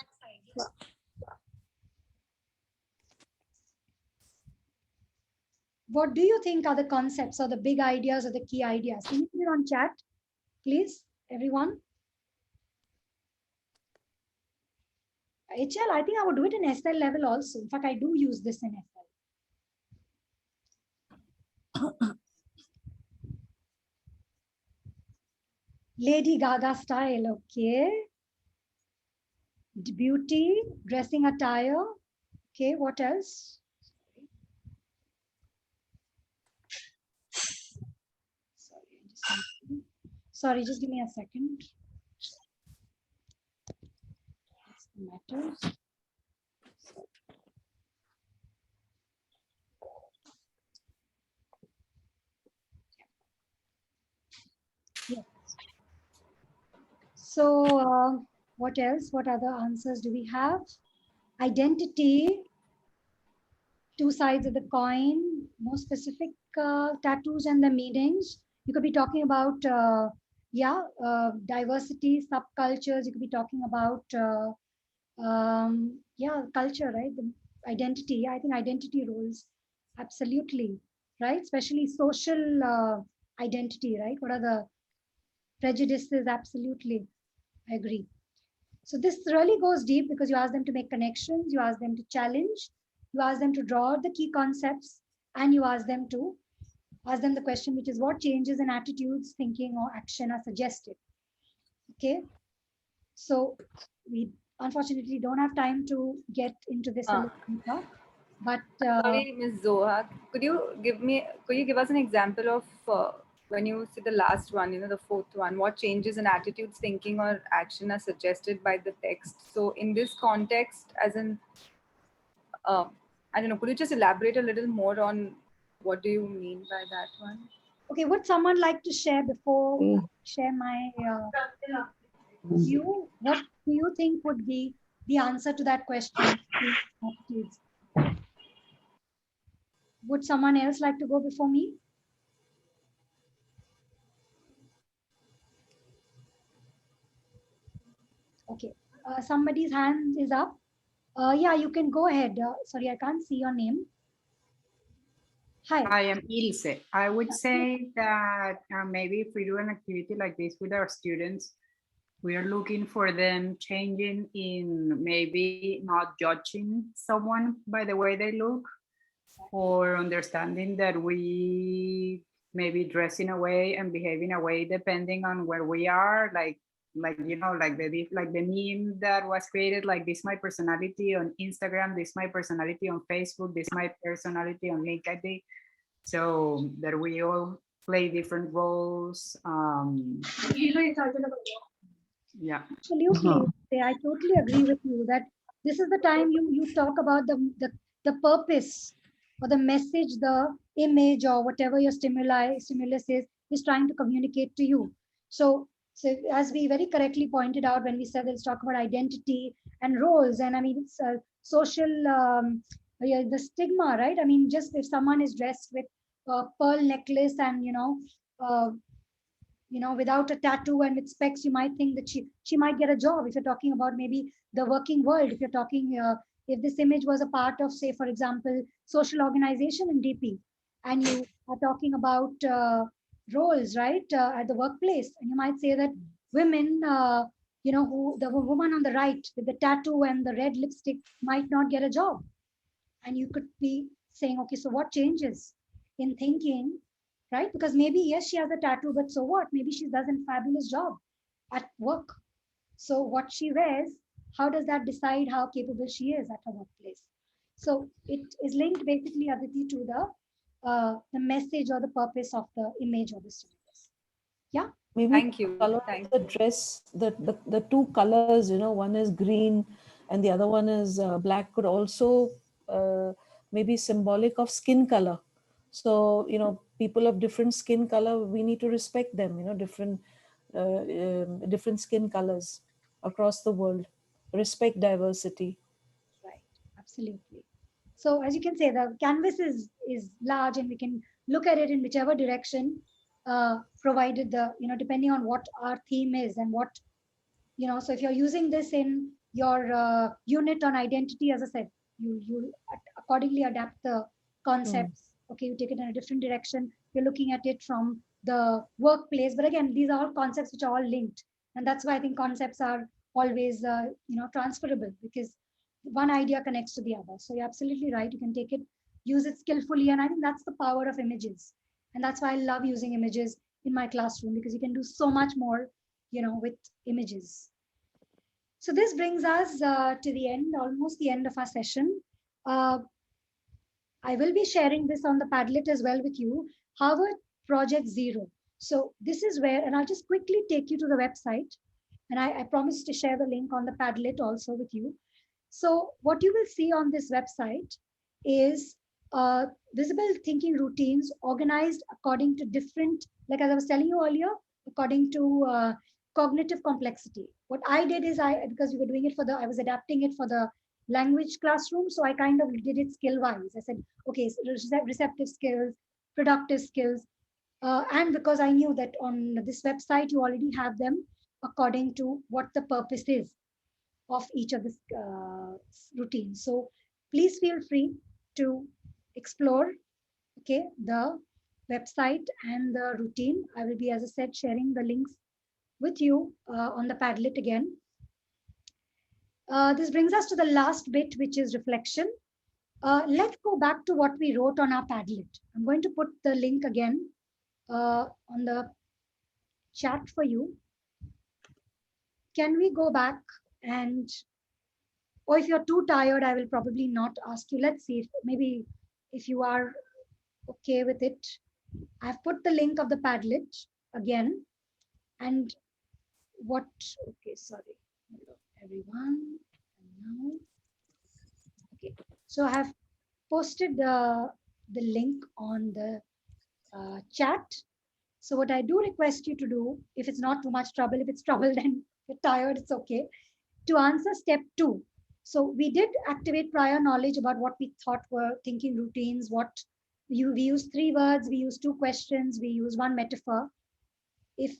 [SPEAKER 1] What do you think are the concepts or the big ideas or the key ideas? Can you put it on chat, please, everyone? HL, I think I would do it in SL level also. In fact, I do use this in SL. Lady Gaga style, okay. Beauty, dressing attire. Okay, what else? Sorry, just give me a second. What's the matter? So what else? What other answers do we have? Identity, two sides of the coin, more specific tattoos and the meanings. You could be talking about, diversity, subcultures. You could be talking about, culture, right? The identity. Yeah, I think identity roles, absolutely, right? Especially social identity, right? What are the prejudices? Absolutely, I agree. So this really goes deep because you ask them to make connections, you ask them to challenge, you ask them to draw out the key concepts, and you ask them the question, which is what changes in attitudes, thinking, or action are suggested. Okay. So we unfortunately don't have time to get into this a little deeper. But
[SPEAKER 2] sorry, Ms. Zoha, could you give us an example of when you see the last one, the fourth one, what changes in attitudes, thinking, or action are suggested by the text? So in this context, as in, I don't know, could you just elaborate a little more on what do you mean by that one?
[SPEAKER 1] okay, would someone like to share before I share my view? What do you think would be the answer to that question? Attitudes. Would someone else like to go before me? Okay, somebody's hand is up. Yeah, you can go ahead. Sorry, I can't see your name. Hi.
[SPEAKER 10] I am Ilse. I would say that maybe if we do an activity like this with our students, we are looking for them changing in maybe not judging someone by the way they look, or understanding that we maybe dress in a way and behave in a way depending on where we are, like the meme that was created, like this my personality on Instagram, this my personality on Facebook, this my personality on LinkedIn. So that we all play different roles. Yeah.
[SPEAKER 1] Absolutely. I totally agree with you that this is the time you talk about the purpose or the message, the image or whatever your stimulus is trying to communicate to you. So as we very correctly pointed out when we said let's talk about identity and roles, and I mean it's social the stigma, right? I mean just if someone is dressed with a pearl necklace and uh, without a tattoo and with specs, you might think that she might get a job. If you're talking about maybe the working world, if you're talking, if this image was a part of, say, for example, social organization in DP, and you are talking about roles, right, at the workplace, and you might say that women, who the woman on the right with the tattoo and the red lipstick might not get a job, and you could be saying, okay, so what changes in thinking, right? Because maybe, yes, she has a tattoo, but so what? Maybe she does a fabulous job at work. So what she wears, how does that decide how capable she is at her workplace? So it is linked basically, Aditi, to the message or the purpose of the image or the stimulus. Yeah.
[SPEAKER 6] Maybe
[SPEAKER 2] Thank you.
[SPEAKER 6] color of the dress, the two colors, one is green and the other one is black, could also maybe symbolic of skin color. So people of different skin color, we need to respect them, different skin colors across the world. Respect diversity.
[SPEAKER 1] Right, absolutely. So as you can say, the canvas is large, and we can look at it in whichever direction, provided depending on what our theme is and what So if you're using this in your unit on identity, as I said, you accordingly adapt the concepts. Okay, you take it in a different direction. You're looking at it from the workplace, but again, these are all concepts which are all linked, and that's why I think concepts are always transferable, because one idea connects to the other. So you're absolutely right. You can take it, use it skillfully, and I think that's the power of images, and that's why I love using images in my classroom, because you can do so much more with images. So this brings us to the end, almost the end of our session. I will be sharing this on the Padlet as well with you, Harvard Project Zero. So this is where, and I'll just quickly take you to the website, and I promise to share the link on the Padlet also with you. So what you will see on this website is visible thinking routines organized according to different, like as I was telling you earlier, according to cognitive complexity. What I did is because we were doing it I was adapting it for the language classroom. So I kind of did it skill wise. I said, okay, so receptive skills, productive skills. And because I knew that on this website, you already have them according to what the purpose is of each of the routines. So please feel free to explore, okay, the website and the routine. I will be, as I said, sharing the links with you on the Padlet again. This brings us to the last bit, which is reflection. Let's go back to what we wrote on our Padlet. I'm going to put the link again on the chat for you. Can we go back and, or if you're too tired, I will probably not ask you. Let's see, maybe if you are okay with it. I've put the link of the Padlet again. And what, okay, sorry, hello everyone. Now, okay, so I have posted the link on the chat. So what I do request you to do, if it's not too much trouble, if it's trouble, then you're tired, it's okay, to answer step 2. So we did activate prior knowledge about what we thought were thinking routines, we used 3 words, we used 2 questions, we used 1 metaphor. If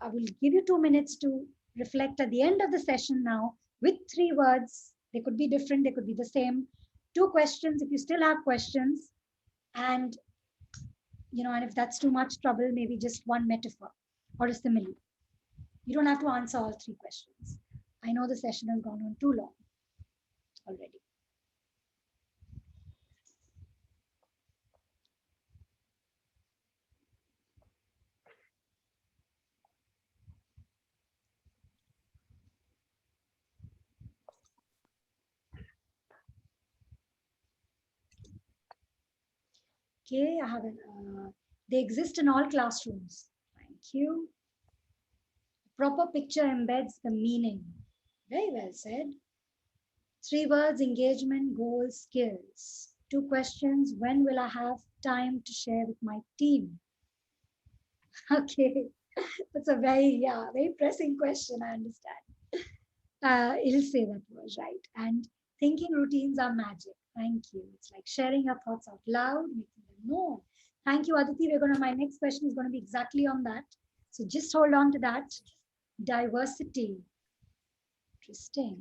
[SPEAKER 1] I will give you 2 minutes to reflect at the end of the session now with 3 words, they could be different, they could be the same, 2 questions if you still have questions, and and if that's too much trouble, maybe just 1 metaphor or a simile. You don't have to answer all 3 questions. I know the session has gone on too long already. Okay, I have they exist in all classrooms. Thank you. Proper picture embeds the meaning. Very well said. 3 words, engagement, goals, skills. 2 questions, when will I have time to share with my team? Okay, that's a very pressing question, I understand. It'll say that was right. And thinking routines are magic. Thank you. It's like sharing your thoughts out loud, making them known. Thank you, Aditi. My next question is going to be exactly on that. So just hold on to that. Diversity. Interesting,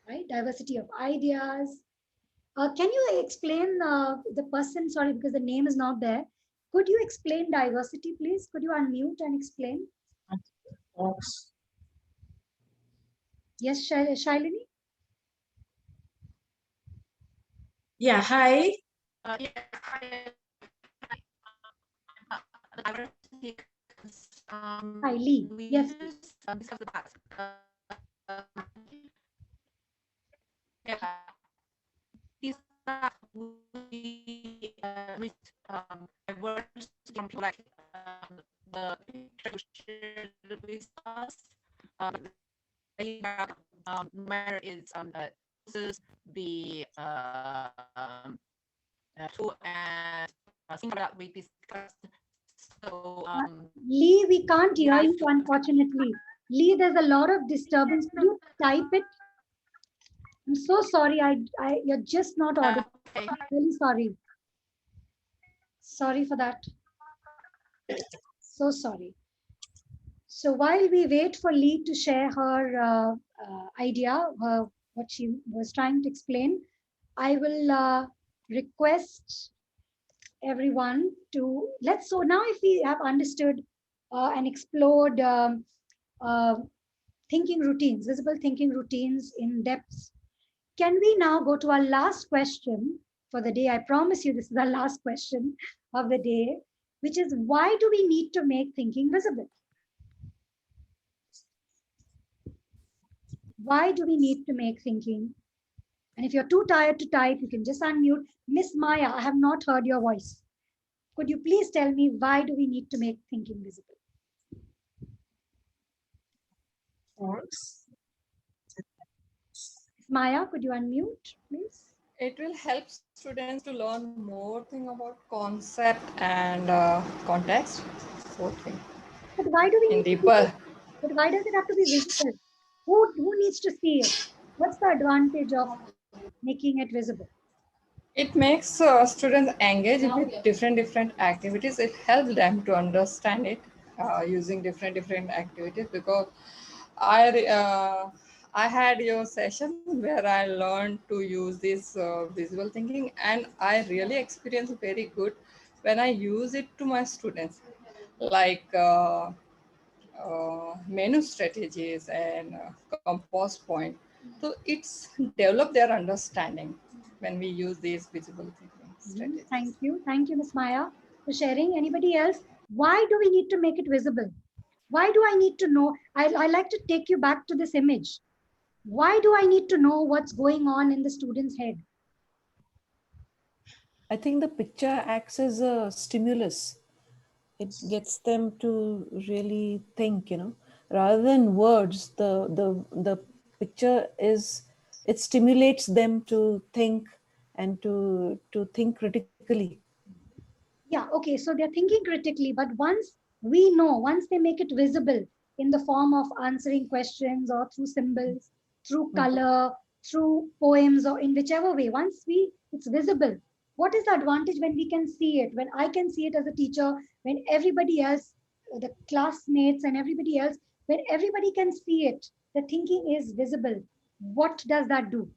[SPEAKER 1] right? Diversity of ideas. Can you explain the person, sorry, because the name is not there. Could you explain diversity, please? Could you unmute and explain? Yes, Shailini?
[SPEAKER 13] Yeah, hi.
[SPEAKER 12] Yeah, diversity.
[SPEAKER 1] Hi, Lee. Yes.
[SPEAKER 12] Discuss the past. Yeah, these that we diversity from like the picture shared with us. Matter is the tool and thing that we discussed. So
[SPEAKER 1] Lee, we can't hear you, unfortunately. Lee, there's a lot of disturbance. Could you type it? I'm so sorry. You're just not audible.
[SPEAKER 12] Okay.
[SPEAKER 1] I'm really sorry. Sorry for that. So sorry. So while we wait for Lee to share her idea, what she was trying to explain, I will request everyone to so now if we have understood and explored thinking routines, visible thinking routines in depth, can we now go to our last question for the day? I promise you this is our last question of the day, which is, why do we need to make thinking visible? Why do we need to make thinking? And if you're too tired to type, you can just unmute. Miss Maya, I have not heard your voice. Could you please tell me, why do we need to make thinking visible? Maya, could you unmute, please?
[SPEAKER 14] It will help students to learn more thing about concept and context. Both thing.
[SPEAKER 1] But why do we need
[SPEAKER 14] deeper?
[SPEAKER 1] But why does it have to be visible? Who needs to see it? What's the advantage of making it visible?
[SPEAKER 14] It makes students engage with different activities. It helps them to understand it using different activities, because I had your session where I learned to use this visual thinking, and I really experienced very good when I use it to my students, like menu strategies and compost point. So it's develop their understanding when we use these visible thinking strategies.
[SPEAKER 1] Thank you. Thank you, Ms. Maya, for sharing. Anybody else? Why do we need to make it visible? Why do I need to know? I like to take you back to this image. Why do I need to know what's going on in the student's head?
[SPEAKER 6] I think the picture acts as a stimulus. It gets them to really think, rather than words. The picture it stimulates them to think and to think critically.
[SPEAKER 1] Yeah, okay, so they're thinking critically, but once they make it visible in the form of answering questions or through symbols, through color, through poems, or in whichever way, it's visible. What is the advantage when we can see it? When I can see it as a teacher, when everybody else, the classmates and everybody else, when everybody can see it, the thinking is visible. What does that do?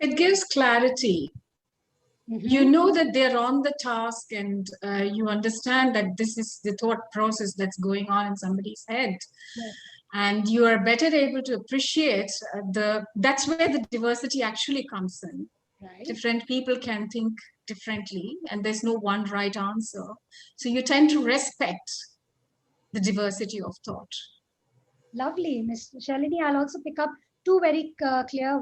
[SPEAKER 11] It gives clarity. You know that they're on the task, and you understand that this is the thought process that's going on in somebody's head.
[SPEAKER 1] Yes.
[SPEAKER 11] And you are better able to appreciate that's where the diversity actually comes in.
[SPEAKER 1] Right.
[SPEAKER 11] Different people can think differently, and there's no one right answer. So you tend to respect the diversity of thought.
[SPEAKER 1] Lovely, Ms. Shalini. I'll also pick up two very clear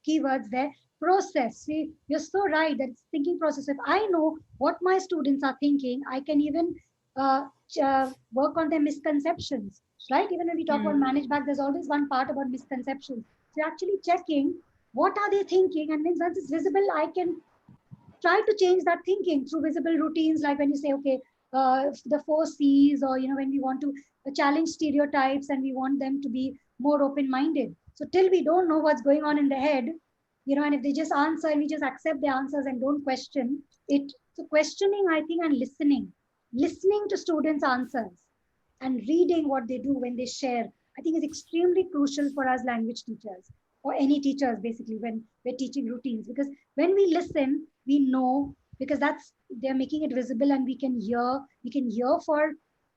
[SPEAKER 1] keywords there. Process. See, you're so right that it's thinking process. If I know what my students are thinking, I can even work on their misconceptions, right? Even when we talk about manage back, there's always one part about misconceptions. So you're actually checking what are they thinking, and then once it's visible, I can try to change that thinking through visible routines, like when you say, okay, the 4 C's, or when we want to challenge stereotypes and we want them to be more open-minded. So till we don't know what's going on in the head, and if they just answer and we just accept the answers and don't question it. So questioning, I think, and listening to students' answers and reading what they do when they share, I think is extremely crucial for us language teachers, or any teachers basically, when we're teaching routines. Because when we listen, we know, because they're making it visible, and we can hear for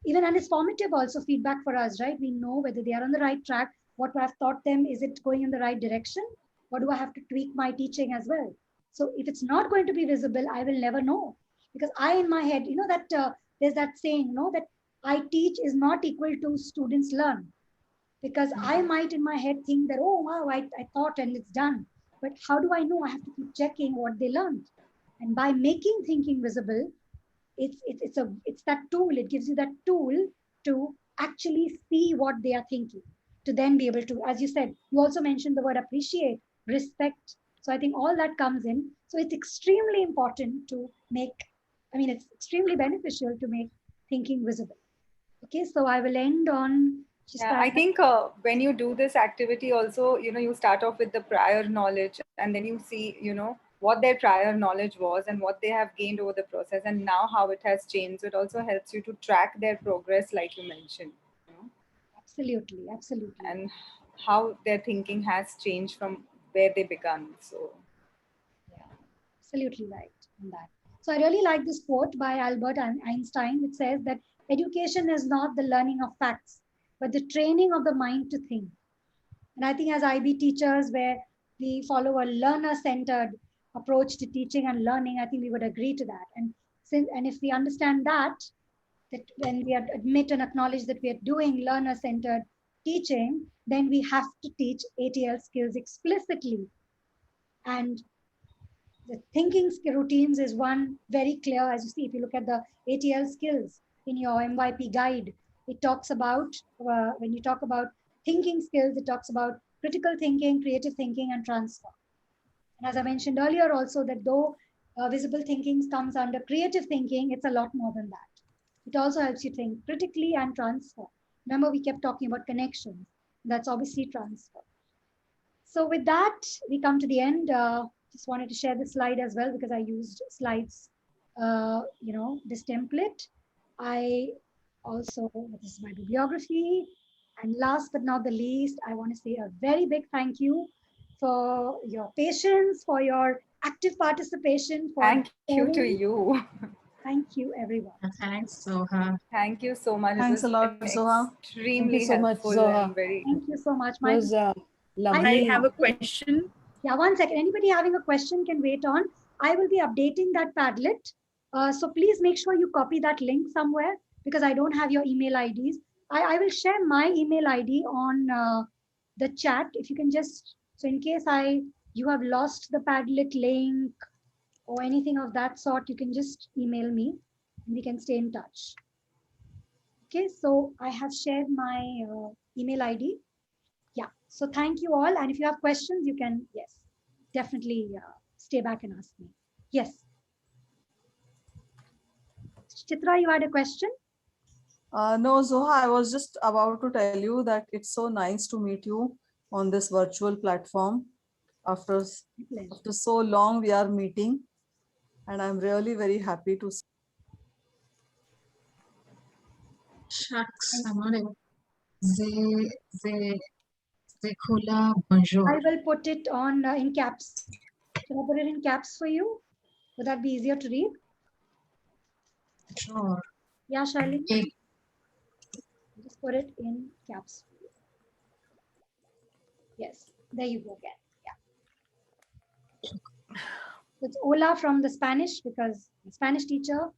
[SPEAKER 1] even, and it's formative also feedback for us, right? We know whether they are on the right track, what I've taught them, is it going in the right direction? What do I have to tweak my teaching as well? So if it's not going to be visible, I will never know, because I in my head, that there's that saying, that I teach is not equal to students learn. Because I might in my head think that, oh wow, I thought and it's done. But how do I know? I have to keep checking what they learned. And by making thinking visible, it's that tool. It gives you that tool to actually see what they are thinking, to then be able to, as you said, you also mentioned the word appreciate, respect. So I think all that comes in. So it's extremely important to it's extremely beneficial to make thinking visible. Okay, so I will end on.
[SPEAKER 2] Yeah, I think when you do this activity also, you start off with the prior knowledge, and then you see, what their prior knowledge was and what they have gained over the process, and now how it has changed. So it also helps you to track their progress, like you mentioned.
[SPEAKER 1] Absolutely, absolutely.
[SPEAKER 2] And how their thinking has changed from where they began. So,
[SPEAKER 1] yeah, absolutely right on that. So I really like this quote by Albert Einstein, which says that education is not the learning of facts, but the training of the mind to think. And I think as IB teachers, where we follow a learner-centered approach to teaching and learning, I think we would agree to that. And if we understand that when we admit and acknowledge that we are doing learner-centered teaching, then we have to teach ATL skills explicitly. And the thinking routines is one very clear, as you see, if you look at the ATL skills in your MYP guide, it talks about, when you talk about thinking skills, it talks about critical thinking, creative thinking, and transfer. And as I mentioned earlier also, that though visible thinking comes under creative thinking, it's a lot more than that. It also helps you think critically and transfer. Remember, we kept talking about connections. That's obviously transfer. So with that, we come to the end. Just wanted to share this slide as well because I used slides, this template. I also, this is my bibliography. And last but not the least, I want to say a very big thank you for your patience, for your active participation. For
[SPEAKER 2] Thank you to you.
[SPEAKER 1] Thank you, everyone.
[SPEAKER 11] Thanks, Zoha.
[SPEAKER 2] Thank you so much.
[SPEAKER 9] Thanks a lot, Zoha.
[SPEAKER 2] Extremely
[SPEAKER 6] so much,
[SPEAKER 2] helpful
[SPEAKER 6] Zoha.
[SPEAKER 2] and very.
[SPEAKER 1] Thank you so much.
[SPEAKER 6] It was lovely.
[SPEAKER 7] I have a question.
[SPEAKER 1] Yeah, one second. Anybody having a question can wait on. I will be updating that Padlet. So please make sure you copy that link somewhere because I don't have your email IDs. I will share my email ID on the chat. If you can just, so in case you have lost the Padlet link or anything of that sort, you can just email me and we can stay in touch. Okay, so I have shared my email ID. Yeah, so thank you all. And if you have questions, you can, yes, definitely stay back and ask me. Yes. Chitra, you had a question?
[SPEAKER 9] No, Zoha, I was just about to tell you that it's so nice to meet you on this virtual platform. After so long, we are meeting, and I'm really very happy to see.
[SPEAKER 11] Shucks, I'm not able. Zekula, bonjour.
[SPEAKER 1] I will put it on in caps. Should I put it in caps for you? Would that be easier to read?
[SPEAKER 11] Sure.
[SPEAKER 1] Yeah, Shailin? Just put it in caps. Yes, there you go again. Yeah. It's hola from the Spanish because I'm a Spanish teacher,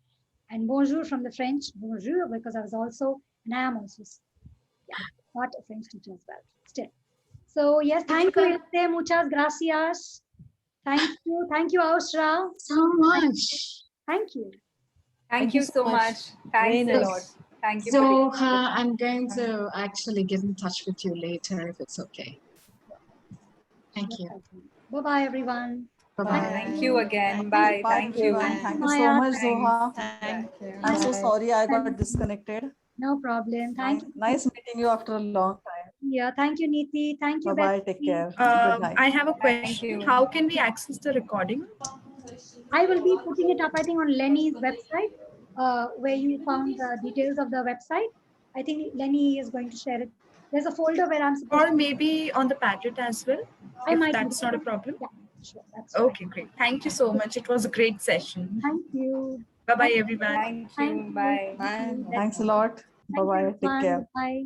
[SPEAKER 1] and bonjour from the French. Bonjour because I was also, and I am also, not a French teacher as well. Still. So yes, thank you, Ilse. Muchas gracias. Thank you, Ausra.
[SPEAKER 11] So much.
[SPEAKER 1] Thank you.
[SPEAKER 2] Thank you so much. Thanks a lot. Thank you.
[SPEAKER 11] So I'm going to actually get in touch with you later if it's okay. Thank you.
[SPEAKER 1] Bye-bye, everyone.
[SPEAKER 11] Bye-bye.
[SPEAKER 2] Thank you again. Bye. Thank you.
[SPEAKER 9] Thank you so much, Zoha.
[SPEAKER 2] Thank you.
[SPEAKER 9] I'm so sorry I got disconnected.
[SPEAKER 1] No problem. Thank you.
[SPEAKER 9] Nice meeting you after a long time.
[SPEAKER 1] Yeah, thank you, Neeti. Thank you,
[SPEAKER 9] Bye-bye.
[SPEAKER 1] Betsy.
[SPEAKER 9] Take care. Good night.
[SPEAKER 7] I have a question. How can we access the recording?
[SPEAKER 1] I will be putting it up, I think, on Lenny's website, where you found the details of the website. I think Lenny is going to share it. There's a folder where I'm supposed
[SPEAKER 7] Or maybe on the Padlet as well, if that's not a problem.
[SPEAKER 1] Yeah, sure. That's
[SPEAKER 7] okay, great. Thank you so much. It was a great session.
[SPEAKER 1] Thank you.
[SPEAKER 7] Bye-bye, everyone.
[SPEAKER 2] Thank you. Bye.
[SPEAKER 9] Thanks a lot. Bye-bye. Take care.
[SPEAKER 1] Bye.